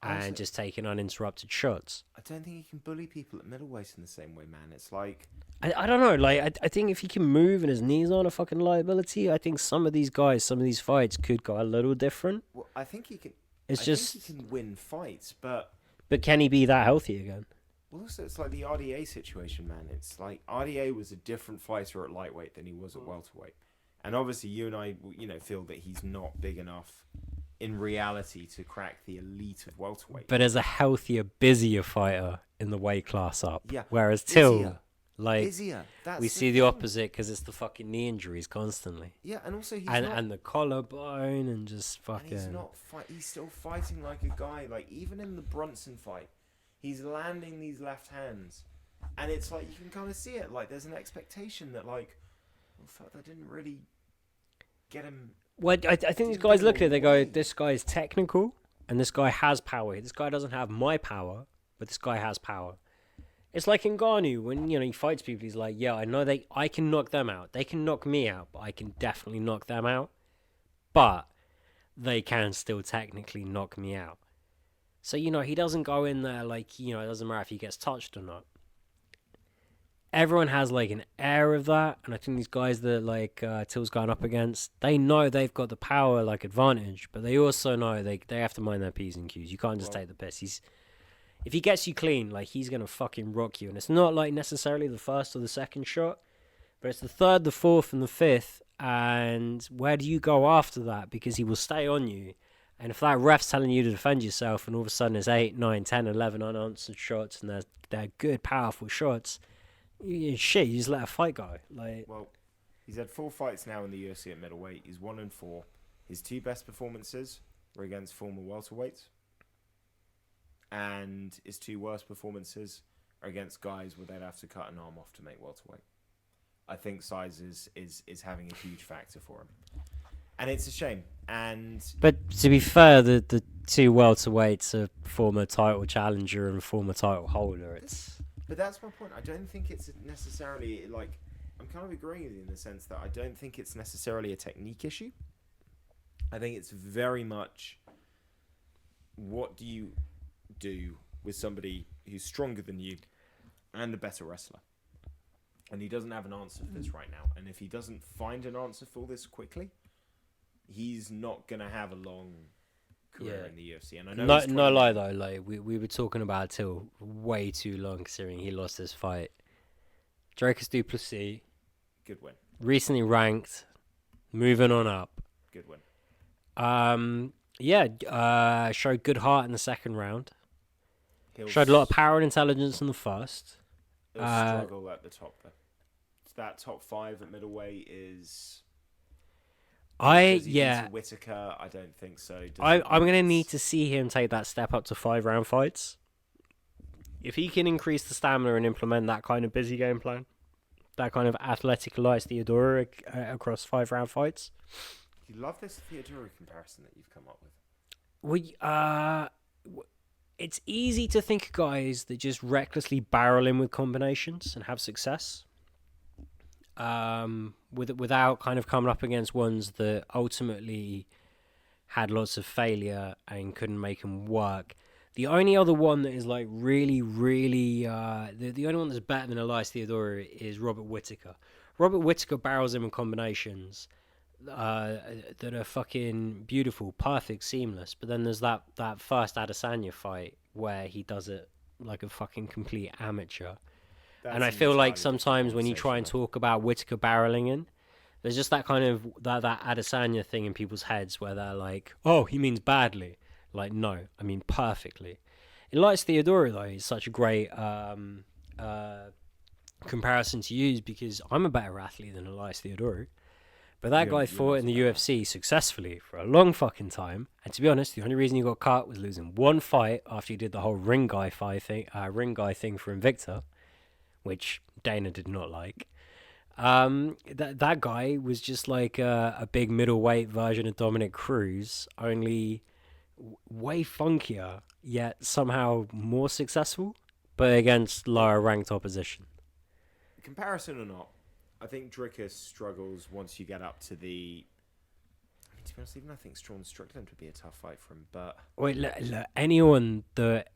and just taking uninterrupted shots. I don't think he can bully people at middleweight in the same way, man. It's like... I don't know. Like, I think if he can move and his knees aren't a fucking liability, I think some of these fights could go a little different. Well, I think he can... I think he can win fights, but... But can he be that healthy again? Well, also, it's like the RDA situation, man. It's like RDA was a different fighter at lightweight than he was at welterweight. And obviously, you and I, feel that he's not big enough in reality to crack the elite of welterweight. But as a healthier, busier fighter in the weight class up. Yeah. Whereas Till, busier. We see the opposite because it's the fucking knee injuries constantly. Yeah, and also and the collarbone and just fucking... And he's not he's still fighting like a guy. Like, even in the Brunson fight, he's landing these left hands. And it's like, you can kind of see it. Like, there's an expectation that, like, well, fuck, that didn't really get him... Well, I think these guys look at it, they go, this guy is technical, and this guy has power. This guy doesn't have my power, but this guy has power. It's like Ngannou, when, he fights people, he's like, yeah, I know I can knock them out. They can knock me out, but I can definitely knock them out. But they can still technically knock me out. So, he doesn't go in there like, it doesn't matter if he gets touched or not. everyone has like an air of that, and I think these guys that like Till's going up against, they know they've got the power like advantage, but they also know they have to mind their P's and Q's. You can't just take the piss. If he gets you clean, like he's gonna fucking rock you, and it's not like necessarily the first or the second shot, but it's the third, the fourth, and the fifth. And where do you go after that? Because he will stay on you. And if that ref's telling you to defend yourself, and all of a sudden there's 8, 9, 10, 11 unanswered shots, and they're good, powerful shots. You just let a fight go. Like, well, he's had 4 fights now in the UFC at middleweight. He's 1-4. His 2 best performances were against former welterweights, and his 2 worst performances are against guys where they'd have to cut an arm off to make welterweight. I think size is having a huge factor for him, and it's a shame. But to be fair, the 2 welterweights are former title challenger and former title holder. But that's my point. I don't think it's necessarily like, I'm kind of agreeing with you in the sense that I don't think it's necessarily a technique issue. I think it's very much, what do you do with somebody who's stronger than you and a better wrestler? And he doesn't have an answer for this right now. And if he doesn't find an answer for this quickly, he's not going to have a long career in the UFC. And I know no lie though, like we were talking about Till way too long considering he lost this fight. Dracus du Plessis, good win. Recently ranked, moving on up. Good win. Showed good heart in the second round. Showed a lot of power and intelligence in the first. He'll struggle at the top though. That top 5 at middleweight is. Whittaker, I don't think so. I'm going to need to see him take that step up to 5-round fights. If he can increase the stamina and implement that kind of busy game plan, that kind of athletic Elias Theodora across 5-round fights. You love this Theodora comparison that you've come up with. It's easy to think of guys that just recklessly barrel in with combinations and have success. Without kind of coming up against ones that ultimately had lots of failure and couldn't make them work. The only other one that is like really, really, the only one that's better than Elias Theodora is Robert Whittaker. Robert Whittaker barrels in with combinations that are fucking beautiful, perfect, seamless. But then there's that first Adesanya fight where he does it like a fucking complete amateur. And I feel like sometimes when you try and talk about Whittaker barreling in, there's just that kind of that Adesanya thing in people's heads where they're like, oh, he means badly. Like, no, I mean perfectly. Elias Theodora, though, is such a great comparison to use because I'm a better athlete than Elias Theodora. But that guy fought in the UFC successfully for a long fucking time. And to be honest, the only reason he got cut was losing one fight after he did the whole ring guy thing for Invicta, which Dana did not like. That guy was just like a big middleweight version of Dominic Cruz, only way funkier, yet somehow more successful, but against lower ranked opposition. Comparison or not, I think Dricus struggles once you get up to the. I mean, to be honest, even I think Strawn Strickland would be a tough fight for him. But wait, look, anyone that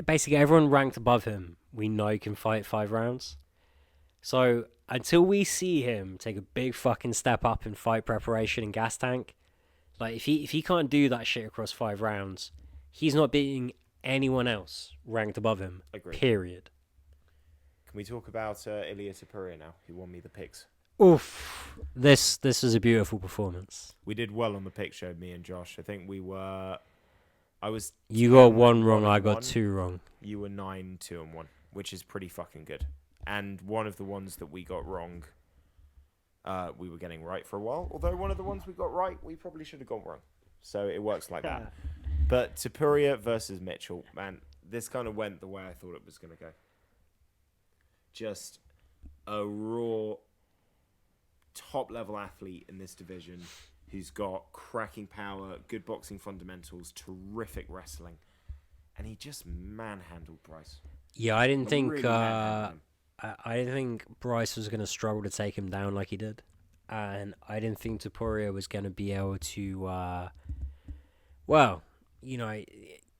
basically everyone ranked above him, we know can fight 5 rounds. So until we see him take a big fucking step up in fight preparation and gas tank, like if he can't do that shit across 5 rounds, he's not beating anyone else ranked above him. Agreed. Period. Can we talk about Ilia Topuria now, who won me the picks? Oof. This is a beautiful performance. We did well on the pick show, me and Josh. I think we were... You got 1 wrong, I got 2 wrong. You were 9-2-1, which is pretty fucking good. And one of the ones that we got wrong, we were getting right for a while. Although one of the ones we got right, we probably should have got wrong. So it works like that. But Topuria versus Mitchell, man, this kind of went the way I thought it was going to go. Just a raw, top-level athlete in this division who's got cracking power, good boxing fundamentals, terrific wrestling. And he just manhandled Bryce. Yeah, I didn't think... Really I didn't think Bryce was going to struggle to take him down like he did. And I didn't think Topuria was going to be able to,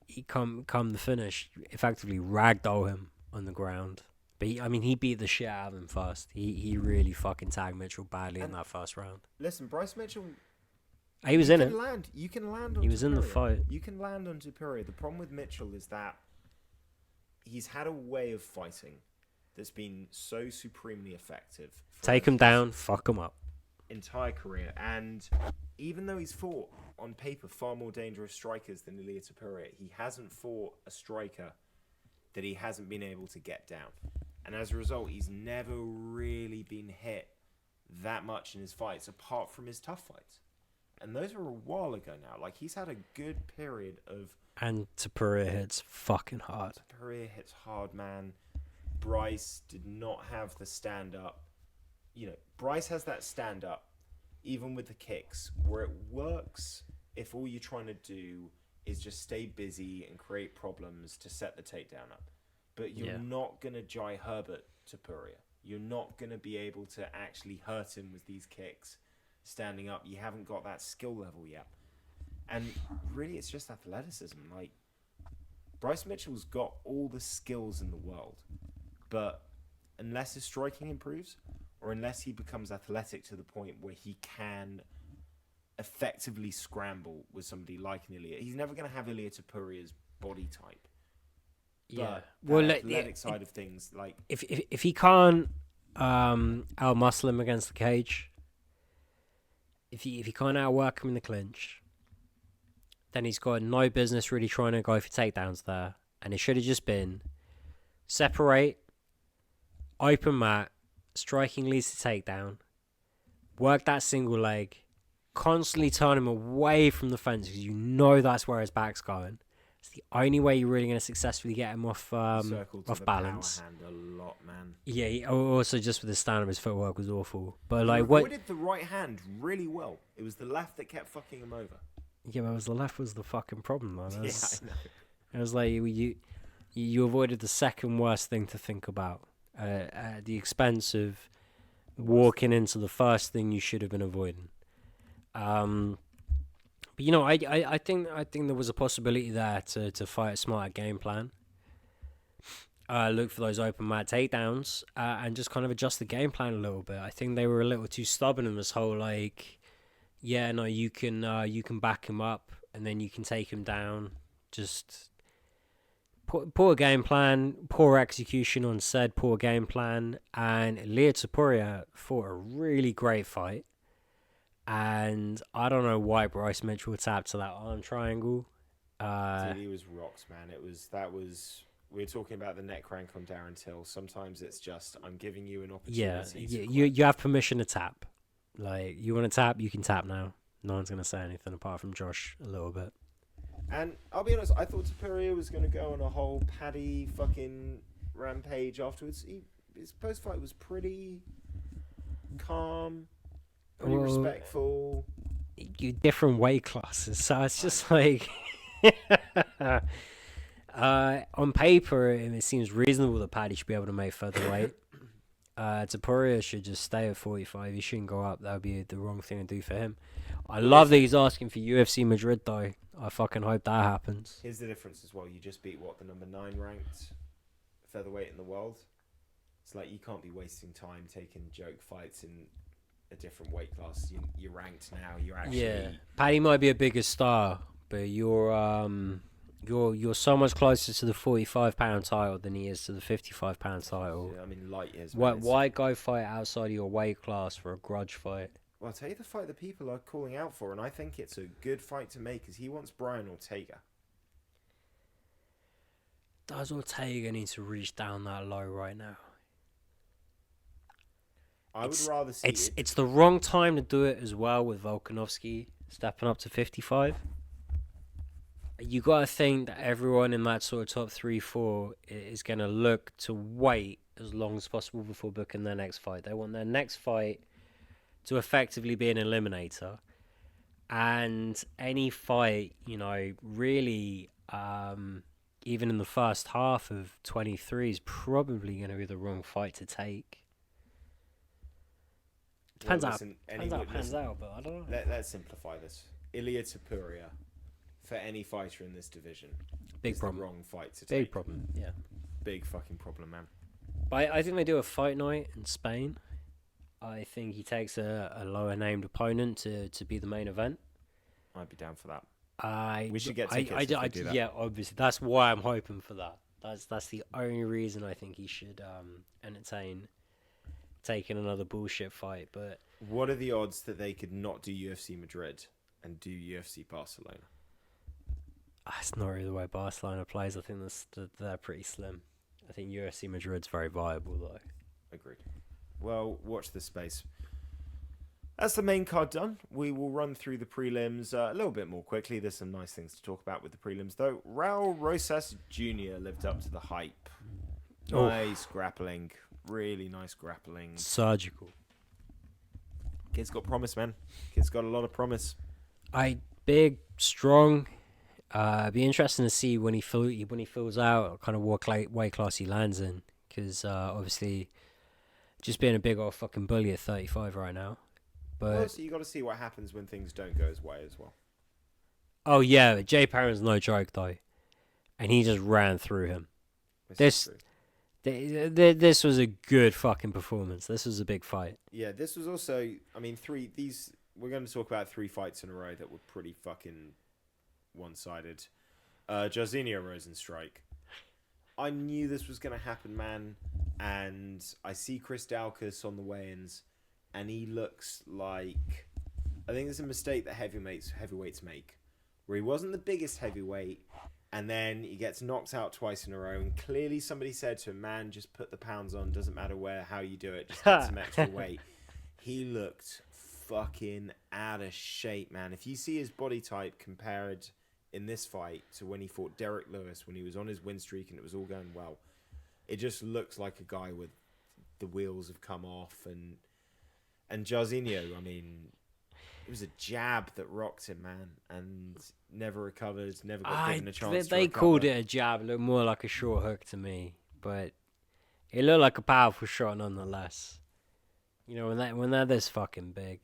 he come the finish, effectively ragdoll him on the ground. But he beat the shit out of him first. He really fucking tagged Mitchell badly in And that first round. listen, Bryce Mitchell. He was in it. You can land on. He was in the Topuria. fight. You can land on Topuria. The problem with Mitchell is that he's had a way of fighting that's been so supremely effective. Take him down, fuck him up. Entire career, and even though he's fought on paper far more dangerous strikers than Ilia Topuria, he hasn't fought a striker that he hasn't been able to get down, and as a result, he's never really been hit that much in his fights, apart from his tough fights, and those were a while ago now. Like, he's had a good period of. And Topuria hits fucking hard. Topuria hits hard, man. Bryce did not have the stand up. Bryce has that stand up, even with the kicks, where it works if all you're trying to do is just stay busy and create problems to set the takedown up. But you're not going to Jai Herbert Topuria. You're not going to be able to actually hurt him with these kicks standing up. You haven't got that skill level yet. And really, it's just athleticism. Like, Bryce Mitchell's got all the skills in the world, but unless his striking improves, or unless he becomes athletic to the point where he can effectively scramble with somebody like an Ilia, he's never going to have Ilia Topuria's body type. Yeah. But the athletic side of things, like, if he can't outmuscle him against the cage, if he can't outwork him in the clinch, then he's got no business really trying to go for takedowns there. And it should have just been separate, open mat, striking leads to takedown, work that single leg, constantly turn him away from the fence because you know that's where his back's going. It's the only way you're really going to successfully get him off balance. Power hand a lot, man. Yeah, also just with the stand of his footwork was awful. But he avoided the right hand really well. It was the left that kept fucking him over. Yeah, but the left was the fucking problem, man. Yeah, I know. It was like you avoided the second worst thing to think about at the expense of walking into the first thing you should have been avoiding. But I think there was a possibility there to fight a smarter game plan. Look for those open mat takedowns and just kind of adjust the game plan a little bit. I think they were a little too stubborn in this whole you can back him up and then you can take him down. Just poor game plan, poor execution on said poor game plan, and Ilia Topuria fought a really great fight. And I don't know why Bryce Mitchell tapped to that arm triangle. Dude, he was rocks, man. We were talking about the neck crank on Darren Till. Sometimes it's just, I'm giving you an opportunity. Yeah, you have permission to tap. Like, you want to tap, you can tap now. No one's going to say anything apart from Josh a little bit. And I'll be honest, I thought Topuria was going to go on a whole Paddy fucking rampage afterwards. His post-fight was pretty calm, pretty respectful. You different weight classes, so it's just like... on paper, it seems reasonable that Paddy should be able to make featherweight. Topuria should just stay at 45. He shouldn't go up. That would be the wrong thing to do for him. I love that he's asking for UFC Madrid, though. I fucking hope that happens. Here's the difference as well. You just beat, the number 9 ranked featherweight in the world? It's like, you can't be wasting time taking joke fights in a different weight class. You're ranked now. You're actually... Yeah. Paddy might be a bigger star, but you're so much closer to the 45-pound title than he is to the 55-pound title. Yeah, I mean, light years. Why go fight outside of your weight class for a grudge fight? Well, I'll tell you the fight that people are calling out for, and I think it's a good fight to make, is he wants Brian Ortega. Does Ortega need to reach down that low right now? I would rather see it's the wrong time to do it as well, with Volkanovski stepping up to 55. You got to think that everyone in that sort of top 3-4 is going to look to wait as long as possible before booking their next fight. They want their next fight to effectively be an eliminator. And any fight, really, even in the first half of 23 is probably going to be the wrong fight to take. Depends how it pans out, but I don't know. Let's simplify this. Ilia Topuria, for any fighter in this division, Big problem. the wrong fight to take. Big problem, yeah. Big fucking problem, man. But I think they do a fight night in Spain. I think he takes a lower named opponent to be the main event. I'd be down for that. I We should get tickets if they do that. yeah, obviously that's why I'm hoping for that. That's the only reason I think he should entertain taking another bullshit fight. But What are the odds that they could not do UFC Madrid and do UFC Barcelona? it's not really the way Barcelona plays. I think they're pretty slim. I think UFC Madrid's very viable though. Agreed. Well, watch this space. That's the main card done. We will run through the prelims a little bit more quickly. There's some nice things to talk about with the prelims, though. Raul Rosas Jr. lived up to the hype. Nice grappling. Really nice grappling. Surgical. Kid's got promise, man. Kid's got a lot of promise. Big, strong. Be interesting to see when he fills out, kind of what weight class he lands in, because obviously, just being a big old fucking bully at 35 right now. But Well, so you got to see what happens when things don't go his way as well. oh yeah, Jay Perrin's no joke though, and he just ran through him. This is true. This was a good fucking performance. This was a big fight. Yeah, this was also. I mean, we're going to talk about 3 fights in a row that were pretty fucking one-sided. Jairzinho Rosenstrike. I knew this was going to happen, man, and I see Chris Daukaus on the weigh-ins, and he looks like. I think it's a mistake that heavyweights make, where he wasn't the biggest heavyweight, and then he gets knocked out twice in a row, and clearly somebody said to him, man, just put the pounds on, doesn't matter how you do it, just get some extra weight. He looked fucking out of shape, man. If you see his body type compared in this fight to when he fought Derek Lewis, when he was on his win streak and it was all going well, it just looks like a guy with the wheels have come off. And Jairzinho, I mean, it was a jab that rocked him, man, and never recovered, never got given a chance to They recover. called it a jab. It looked more like a short hook to me, but it looked like a powerful shot nonetheless. You know, when they're this fucking big.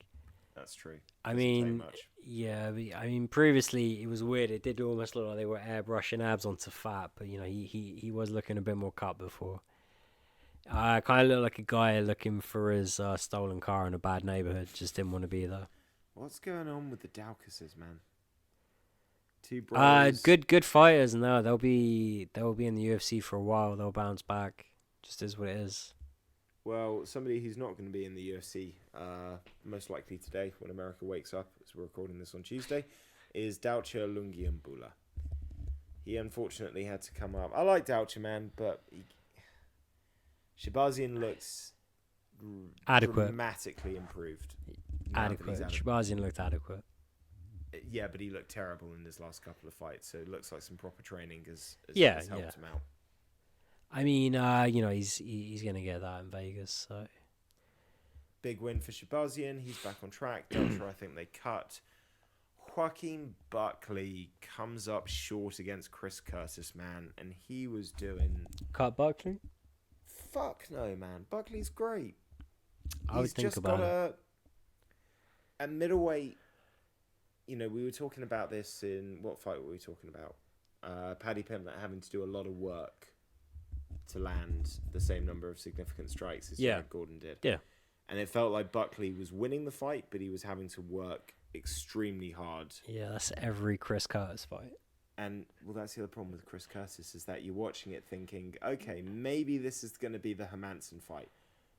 That's true. I Doesn't mean, take much. yeah, I mean, previously it was weird. It did almost look like they were airbrushing abs onto fat, but you know, he was looking a bit more cut before. Kind of looked like a guy looking for his stolen car in a bad neighborhood. Just didn't want to be there. What's going on with the Daukuses, man? 2 bros. Good fighters, and they'll be in the UFC for a while. They'll bounce back. Just is what it is. Well, somebody who's not going to be in the UFC, most likely today when America wakes up, as we're recording this on Tuesday, is Doucher Lungiambula. He unfortunately had to come up. I like Doucher, man, but Shabazian looks Adequate. dramatically improved. Adequate. Shabazian looked adequate. Yeah, but he looked terrible in his last couple of fights, so it looks like some proper training has helped him out. I mean, you know, he's gonna get that in Vegas. So big win for Shabazian. He's back on track. Delta, I think they cut. Joaquin Buckley comes up short against Chris Curtis, man, and he was doing. Cut Buckley? Fuck no, man. Buckley's great. I would think about it. A middleweight. You know, we were talking about this in what fight were we talking about? Paddy Pimblett having to do a lot of work to land the same number of significant strikes as Jared Gordon did. Yeah. And it felt like Buckley was winning the fight, but he was having to work extremely hard. Yeah, that's every Chris Curtis fight. And, well, that's the other problem with Chris Curtis, is that you're watching it thinking, okay, maybe this is going to be the Hermansson fight,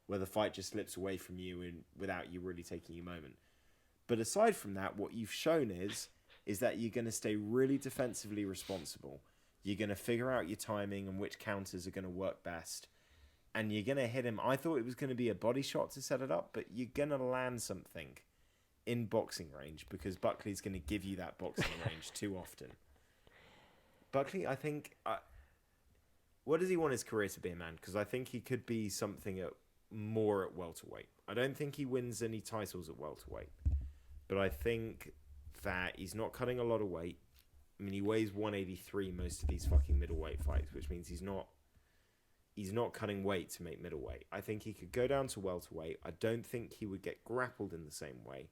where the fight just slips away from you and without you really taking your moment. But aside from that, what you've shown is that you're going to stay really defensively responsible. You're going to figure out your timing and which counters are going to work best. And you're going to hit him. I thought it was going to be a body shot to set it up, but you're going to land something in boxing range because Buckley's going to give you that boxing range too often. Buckley, I think... what does he want his career to be, man? Because I think he could be something more at welterweight. I don't think he wins any titles at welterweight. But I think that he's not cutting a lot of weight. I mean, he weighs 183 most of these fucking middleweight fights, which means he's not cutting weight to make middleweight. I think he could go down to welterweight. I don't think he would get grappled in the same way.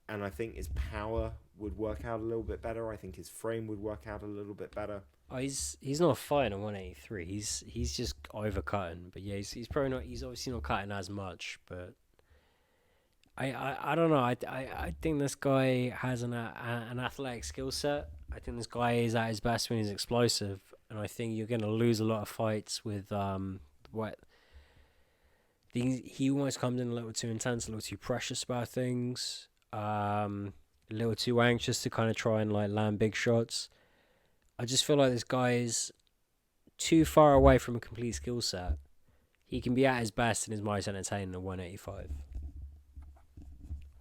and I think his power would work out a little bit better. I think his frame would work out a little bit better. Oh, he's not fighting at 183. He's just overcutting. But yeah, he's probably not. He's obviously not cutting as much. But I don't know. I think this guy has an athletic skill set. I think this guy is at his best when he's explosive, and I think you're going to lose a lot of fights with what. He almost comes in a little too intense, a little too precious about things, a little too anxious to kind of try and like land big shots. I just feel like this guy is too far away from a complete skill set. He can be at his best and his most entertaining at 185.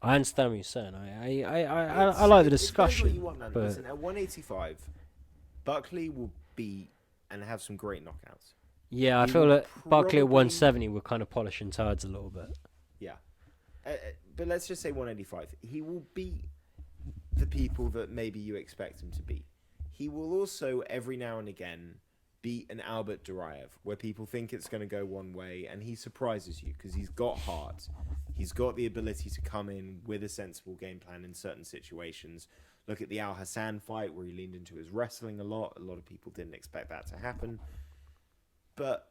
I understand what you're saying. I like the discussion. You want, man. But listen, at 185, Buckley will beat and have some great knockouts. yeah, I feel that Buckley at 170 we're kind of polishing turds a little bit. Yeah. But let's just say 185. He will beat the people that maybe you expect him to beat. He will also, every now and again, beat an Albert Duraev, where people think it's going to go one way, and he surprises you because he's got heart. He's got the ability to come in with a sensible game plan in certain situations. Look at the Al Hassan fight, where he leaned into his wrestling a lot. A lot of people didn't expect that to happen. But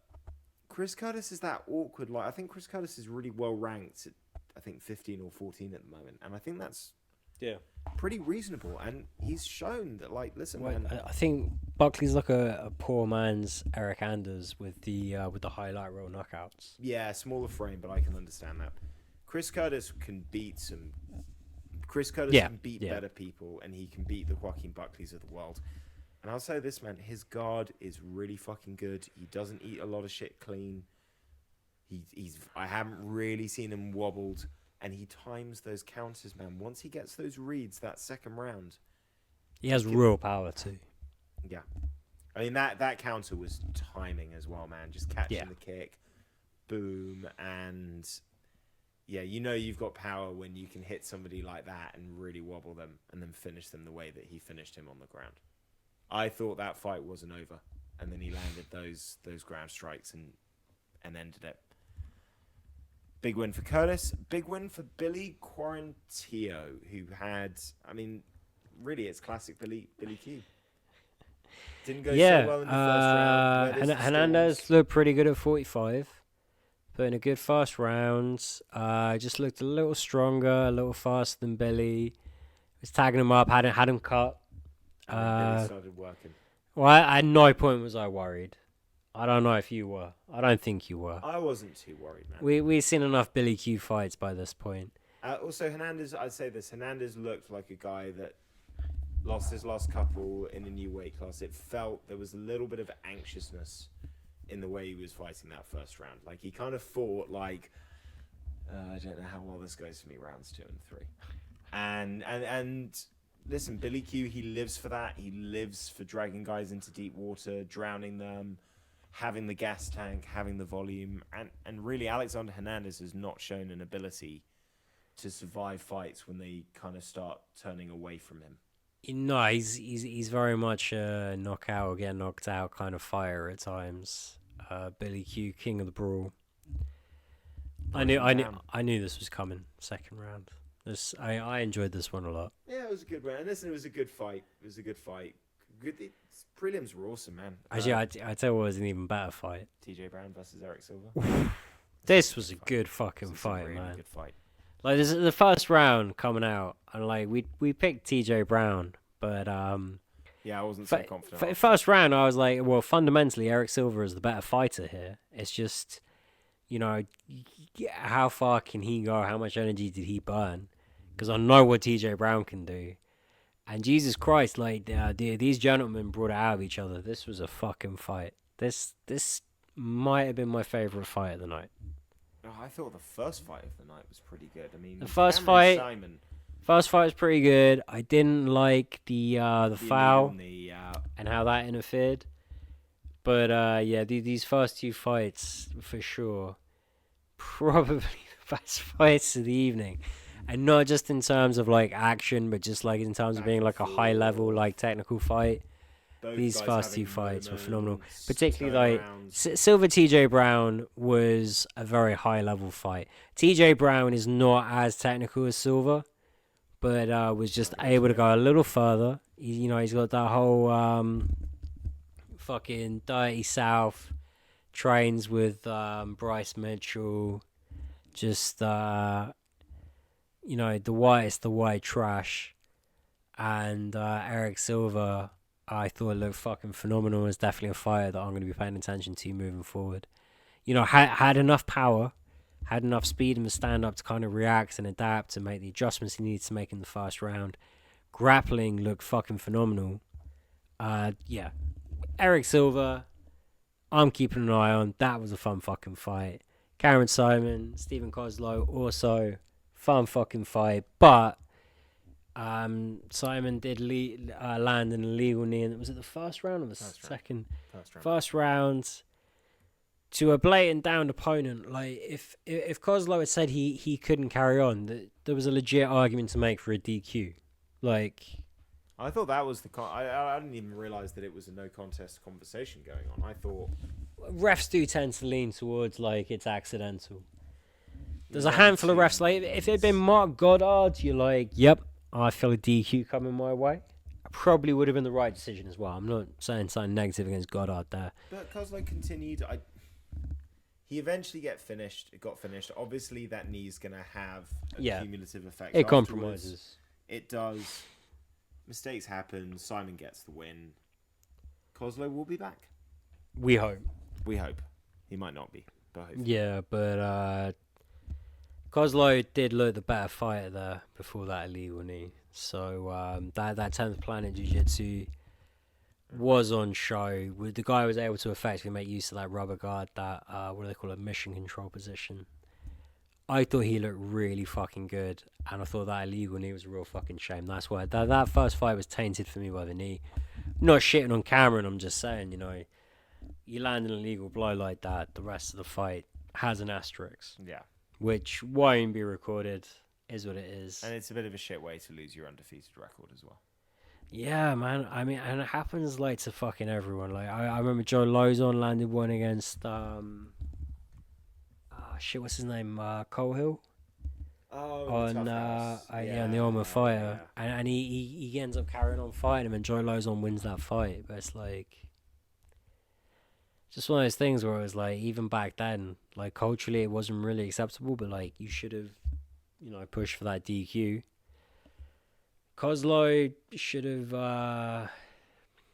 Chris Curtis is that awkward. Like, I think Chris Curtis is really well ranked at, I think, 15 or 14 at the moment. And I think that's pretty reasonable. And he's shown that, like, listen, man. I think Buckley's like a poor man's Eric Anders with the highlight reel knockouts. Yeah, smaller frame, but I can understand that. Chris Curtis can beat some. Chris Curtis can beat better people, and he can beat the Joaquin Buckleys of the world. And I'll say this, man, his guard is really fucking good. He doesn't eat a lot of shit clean. I haven't really seen him wobbled, and he times those counters, man. Once he gets those reads, that second round, he has real power too. Yeah, I mean that counter was timing as well, man. Just catching the kick, boom, and yeah, you know you've got power when you can hit somebody like that and really wobble them, and then finish them the way that he finished him on the ground. I thought that fight wasn't over, and then he landed those ground strikes and ended it. Big win for Curtis. Big win for Billy Quarantillo, who had, I mean, really, it's classic Billy Q. Didn't go so well in the first round. Hernandez looked pretty good at 45. Put in a good first round. Just looked a little stronger, a little faster than Billy. Was tagging him up, had him cut. Billy started working. Well, at no point was I worried. I don't know if you were. I don't think you were. I wasn't too worried, man. We've seen enough Billy Q fights by this point. Also, Hernandez, I'd say this. Hernandez looked like a guy that lost his last couple in a new weight class. It felt there was a little bit of anxiousness in the way he was fighting that first round. Like, he kind of fought like, I don't know how well this goes for me, rounds 2 and 3. And listen, Billy Q, he lives for that. He lives for dragging guys into deep water, drowning them, having the gas tank, having the volume. And really, Alexander Hernandez has not shown an ability to survive fights when they kind of start turning away from him. No, he's very much a knockout or get knocked out kind of fighter at times. Billy Q, king of the brawl. I knew this was coming. Second round. I enjoyed this one a lot. Yeah, it was a good one. And listen, it was a good fight. Good. Prelims were awesome, man. Actually, I tell you what was an even better fight. TJ Brown versus Eric Silva. This was a good fucking fight, really man. Good fight. Like, this is the first round coming out, and like we picked TJ Brown, but yeah, I wasn't so confident. First round, I was like, well, fundamentally, Eric Silva is the better fighter here. It's just, you know, how far can he go? How much energy did he burn? Because I know what TJ Brown can do. And Jesus Christ, like, these gentlemen brought it out of each other. This was a fucking fight. This might have been my favorite fight of the night. Oh, I thought the first fight of the night was pretty good. I mean, the first fight was pretty good. I didn't like the foul and how that interfered. But yeah, these first two fights for sure, probably the best fights of the evening. And not just in terms of like action, but just like in terms of being like a high level like technical fight. These first two fights were phenomenal. Particularly like Silva TJ Brown was a very high level fight. TJ Brown is not as technical as Silva, but was just able to go a little further. He's got that whole fucking Dirty South, trains with Bryce Mitchell, just the whitest, the white trash, and Eric Silva. I thought looked fucking phenomenal. Is definitely a fighter that I'm going to be paying attention to moving forward. Had enough power, had enough speed in the stand-up to kind of react and adapt and make the adjustments he needed to make in the first round. Grappling looked fucking phenomenal. Yeah. Eric Silva, I'm keeping an eye on. That was a fun fucking fight. Cameron Simon, Stephen Kozlow, also fun fucking fight. But Simon did land an illegal knee, and was it the first round or the second? First round. To a blatant downed opponent, like if Kozlow had said he couldn't carry on, there was a legit argument to make for a DQ. Like, I thought that was I didn't even realise that it was a no contest conversation going on. I thought refs do tend to lean towards like it's accidental. There's a handful of refs, like if it had been Mark Goddard, you're like, yep, I feel a DQ coming my way. Probably would have been the right decision as well. I'm not saying something negative against Goddard there. But Kozlow continued. He eventually got finished. Obviously, that knee's going to have a cumulative effect. It compromises. It does. Mistakes happen. Simon gets the win. Kozlow will be back. We hope. He might not be, but hopefully. Yeah, but Kozlow did look the better fighter there before that illegal knee. So that 10th Planet Jiu-Jitsu was on show. The guy was able to effectively make use of that rubber guard, that what do they call it, mission control position. I thought he looked really fucking good, and I thought that illegal knee was a real fucking shame. That's why that first fight was tainted for me by the knee. I'm not shitting on Cameron, I'm just saying, you land an illegal blow like that, the rest of the fight has an asterisk. Yeah. Which won't be recorded, is what it is. And it's a bit of a shit way to lose your undefeated record as well. Yeah, man. I mean, and it happens like to fucking everyone. Like I remember Joe Lozon landed one against what's his name? Colehill. Oh, on on the Ultimate Fighter, and he ends up carrying on fighting him, and Joe Lozon wins that fight. But it's like just one of those things where it was like, even back then, like culturally it wasn't really acceptable, but like you should have, pushed for that DQ. Kozlow should have.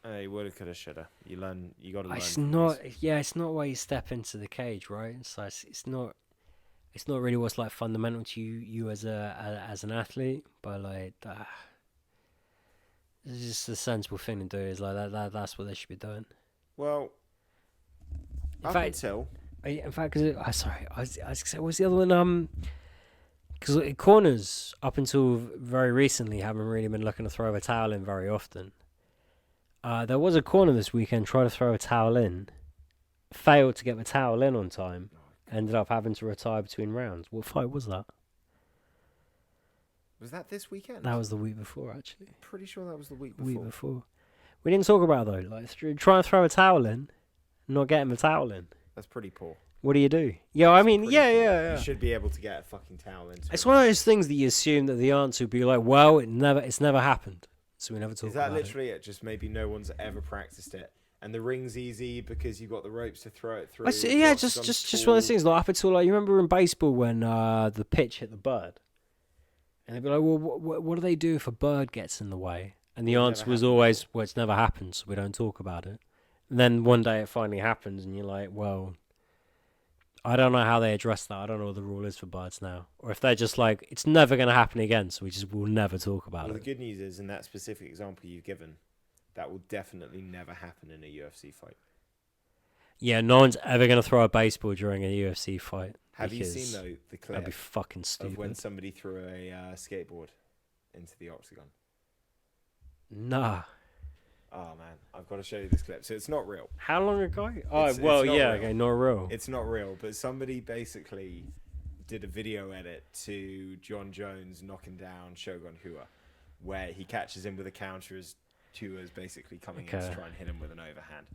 Hey, woulda, coulda, shoulda. You got to learn. It's not. Yeah, it's not where you step into the cage, right? So it's not. It's not really what's like fundamental to you as an athlete, but like it's just a sensible thing to do. Is like that's what they should be doing. Well, in fact, because sorry, I was gonna say, what's the other one? Because corners, up until very recently, haven't really been looking to throw a towel in very often. There was a corner this weekend, tried to throw a towel in, failed to get the towel in on time, ended up having to retire between rounds. What fight was that? Was that this weekend? That was the week before, actually. Pretty sure that was the week before. We didn't talk about it, though. Like, trying to throw a towel in, not getting the towel in. That's pretty poor. What do you do? Yeah, I mean, yeah. You should be able to get a fucking towel into it. It's one of those things that you assume that the answer would be like, well, it's never happened, so we never talk about it. Is that literally it? Just maybe no one's ever practiced it, and the ring's easy because you've got the ropes to throw it through. Yeah, just one of those things. Like up until, like, you remember in baseball when the pitch hit the bird, and they'd be like, well, what do they do if a bird gets in the way? And the answer was always, well, it's never happened, so we don't talk about it. And then one day it finally happens, and you're like, well, I don't know how they address that. I don't know what the rule is for birds now. Or if they're just like, it's never going to happen again, so we just will never talk about it. Well, the good news is, in that specific example you've given, that will definitely never happen in a UFC fight. Yeah, no one's ever going to throw a baseball during a UFC fight. Have you seen, though, the clip that'd be fucking stupid. of when somebody threw a skateboard into the octagon? Nah. Oh, man. I've got to show you this clip. So it's not real. How long ago? It's not real. Okay, not real. It's not real, but somebody basically did a video edit to John Jones knocking down Shogun Rua, where he catches him with a counter as Rua's basically coming in to try and hit him with an overhand.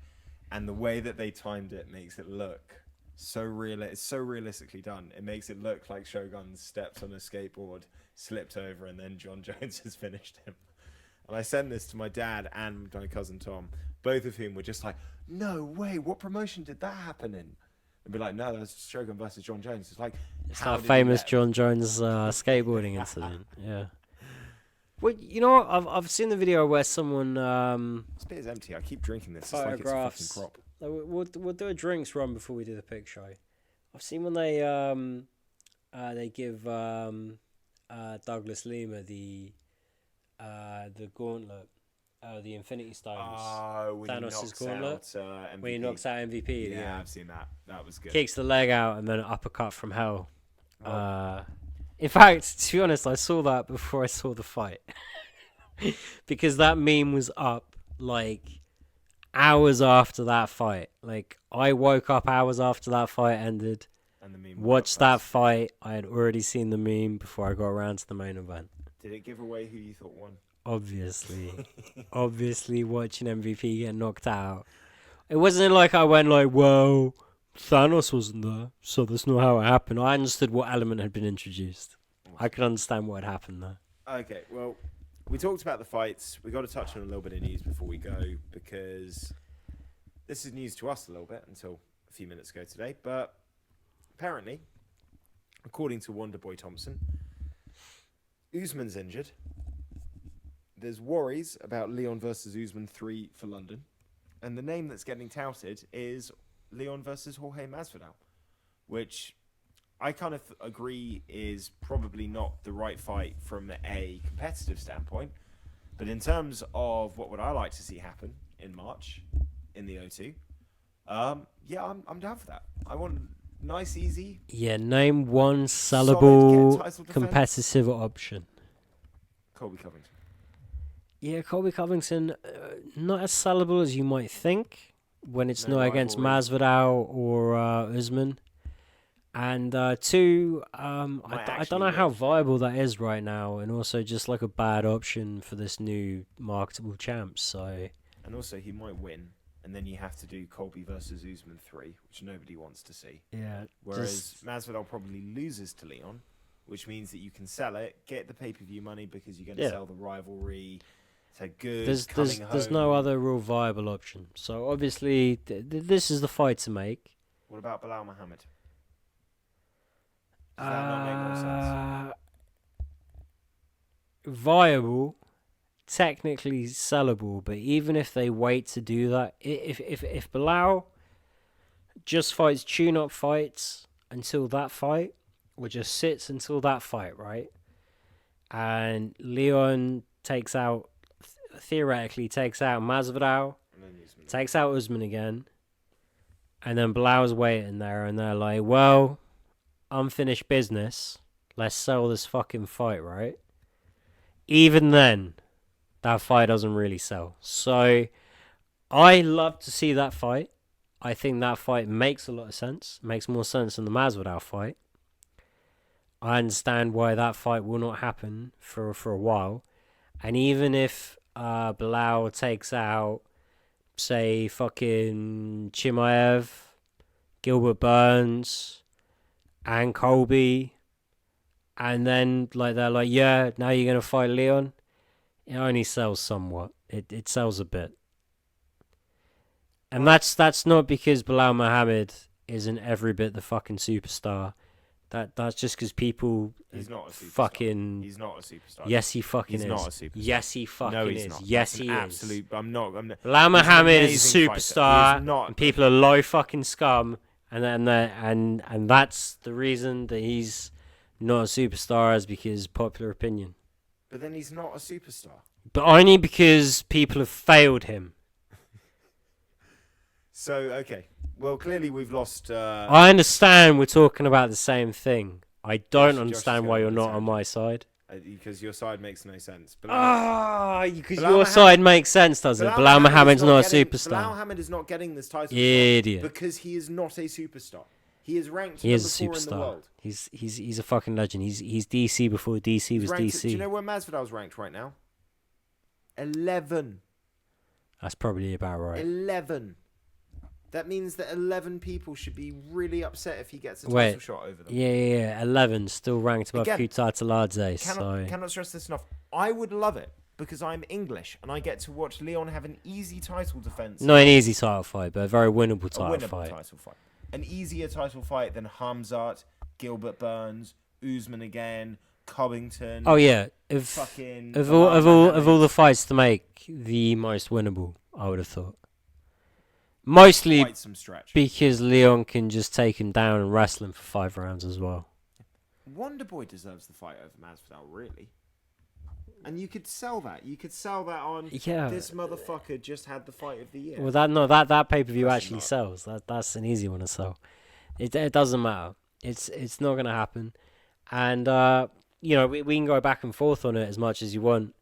And the way that they timed it makes it look so real. It's so realistically done. It makes it look like Shogun stepped on a skateboard, slipped over, and then John Jones has finished him. And I sent this to my dad and my cousin Tom, both of whom were just like, "No way! What promotion did that happen in?" And be like, "No, that's Shogun versus John Jones." It's like it's that famous John Jones skateboarding incident. Yeah. Well, you know what? I've seen the video where someone This beer is empty. I keep drinking this. It's like it's a fucking crop. We'll do a drinks run before we do the pick show. I've seen when they give Douglas Lima the gauntlet, the Infinity Stones. Thanos' gauntlet. When he knocks out MVP. Yeah, I've seen that. That was good. Kicks the leg out and then an uppercut from hell. In fact, to be honest, I saw that before I saw the fight. Because that meme was up like hours after that fight. Like, I woke up hours after that fight ended, and the meme watched that fight. I had already seen the meme before I got around to the main event. Did it give away who you thought won? Obviously. Obviously, watching MVP get knocked out. It wasn't like I went like, well, Thanos wasn't there, so that's not how it happened. I understood what element had been introduced. I could understand what had happened there. Okay, well, we talked about the fights. We got to touch on a little bit of news before we go, because this is news to us a little bit until a few minutes ago today. But apparently, according to Wonderboy Thompson, Usman's injured. There's worries about Leon versus Usman 3 for London. And the name that's getting touted is Leon versus Jorge Masvidal, which I kind of agree is probably not the right fight from a competitive standpoint. But in terms of what would I like to see happen in March in the O2, yeah, I'm down for that. I want nice, easy. Yeah, name one sellable competitive option. Colby Covington. Yeah, Colby Covington, not as sellable as you might think when it's not against Masvidal or Usman. And two, I don't know how viable that is right now, and also just like a bad option for this new marketable champ. So, and also he might win, and then you have to do Colby versus Usman 3, which nobody wants to see. Yeah. Whereas Masvidal probably loses to Leon, which means that you can sell it, get the pay-per-view money because you're going to sell the rivalry. So good. There's no other real viable option. So obviously, this is the fight to make. What about Bilal Muhammad? Does that not make more sense? Viable, technically sellable, but even if they wait to do that, if Bilal just fights tune-up fights until that fight, or just sits until that fight, right? And Leon theoretically takes out Masvidal, takes out Usman again, and then Bilal's waiting there, and they're like, well, unfinished business, let's sell this fucking fight, right? Even then, that fight doesn't really sell. So, I love to see that fight. I think that fight makes a lot of sense. Makes more sense than the Masvidal fight. I understand why that fight will not happen for a while. And even if Bilal takes out, say, fucking Chimaev, Gilbert Burns, and Colby, and then they're like, yeah, now you're going to fight Leon, it only sells somewhat. It sells a bit. And that's not because Bilal Muhammad isn't every bit the fucking superstar. That's just because people. He's not a superstar. Fucking. He's not a superstar. Yes, he fucking is. He's not a superstar. Yes, he fucking no, he's is. Not. Yes, That's he an is. Absolute. I'm not. Bilal Muhammad is a superstar. Not, and people are low fucking scum, and that's the reason that he's not a superstar, is because popular opinion. But then he's not a superstar. But only because people have failed him. So okay. Well, clearly we've lost. I understand we're talking about the same thing. I don't understand why you're not on my side. Because your side makes no sense. Because your side makes sense, does it? Bilal Muhammad's not a superstar. Bilal Muhammad is not getting this title. Idiot. Because he is not a superstar. He is ranked number 4 in the world. He's a fucking legend. He's DC before DC was DC. Do you know where Masvidal's ranked right now? 11. That's probably about right. 11. That means that 11 people should be really upset if he gets a title Wait. shot over them. Yeah. 11 still ranked above Again, Kutateladze. So Cannot stress this enough. I would love it because I'm English and I get to watch Leon have an easy title defense. not an easy title fight, but a very winnable A title winnable fight. title fight. An easier title fight than Hamzat, Gilbert Burns, Usman again, Covington. Oh yeah, fucking of all the fights to make, the most winnable, I would have thought. Mostly quite some stretch. because Leon can just take him down and wrestle him for 5 rounds as well. Wonderboy deserves the fight over Masvidal, really. And you could sell that. You could sell that on. Yeah. This motherfucker just had the fight of the year. Well, that pay-per-view Question actually mark. sells. That's an easy one to sell. It doesn't matter. It's not gonna happen. And we can go back and forth on it as much as you want.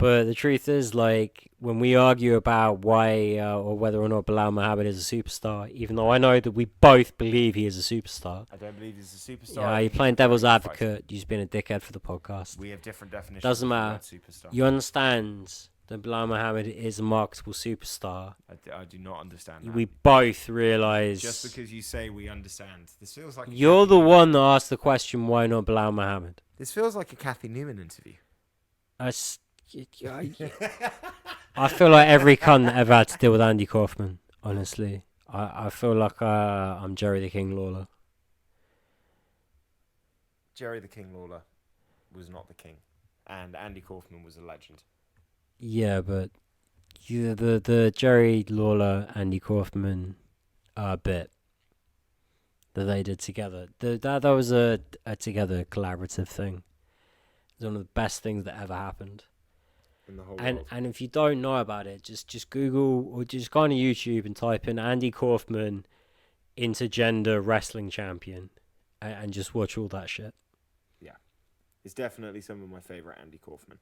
But the truth is, like, when we argue about why or whether or not Bilal Muhammad is a superstar, even though I know that we both believe he is a superstar. I don't believe he's a superstar. Yeah, you're playing devil's advocate. You've been a dickhead for the podcast. We have different definitions. Doesn't of the matter. word superstar. You understand that Bilal Muhammad is a marketable superstar. I do not understand that. We both realise. Just because you say we understand. This feels like You're the one that asked the question, why not Bilal Muhammad? This feels like a Kathy Newman interview. I feel like every cunt that ever had to deal with Andy Kaufman, honestly. I feel like I'm Jerry the King Lawler. Jerry the King Lawler was not the king. And Andy Kaufman was a legend. Yeah, but the Jerry Lawler, Andy Kaufman bit that they did together, that was a together collaborative thing. It's one of the best things that ever happened. In the whole world. And if you don't know about it, just Google or just go on YouTube and type in Andy Kaufman intergender wrestling champion and just watch all that shit. Yeah. It's definitely some of my favourite Andy Kaufman.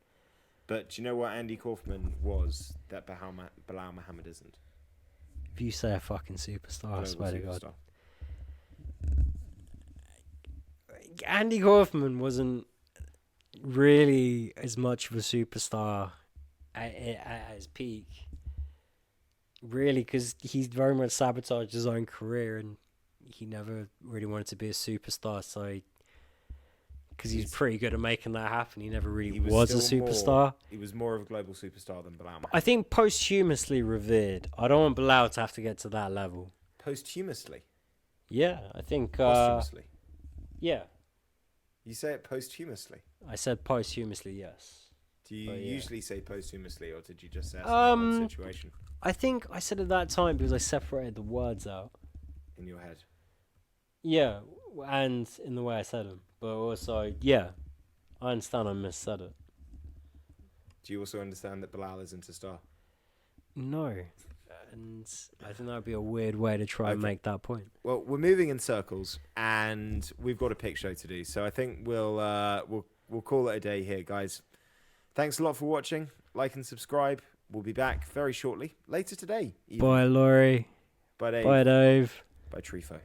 But do you know what Andy Kaufman was that Bilal Muhammad isn't? If you say a fucking superstar, I swear to God. Andy Kaufman wasn't really as much of a superstar at his peak, really, because he's very much sabotaged his own career and he never really wanted to be a superstar, so because he's pretty good at making that happen, he never really was a superstar. He was more of a global superstar than Bilal Muhammad. I think posthumously revered. I don't want Bilal to have to get to that level. Posthumously? Yeah, I think Posthumously? yeah. You say it posthumously? I said posthumously, yes. Do you usually say posthumously, or did you just say Um, situation I think I said at that time because I separated the words out. in your head? Yeah, and in the way I said them. But also, yeah, I understand I missaid it. Do you also understand that Bilal isn't a star? No. And I think that would be a weird way to try and make that point. Well, we're moving in circles, and we've got a pick show to do. So I think we'll call it a day here, guys. Thanks a lot for watching. Like and subscribe. We'll be back very shortly. Later today. Even. Bye, Laurie. Bye, Dave. Bye, Dave. Bye, Trifo.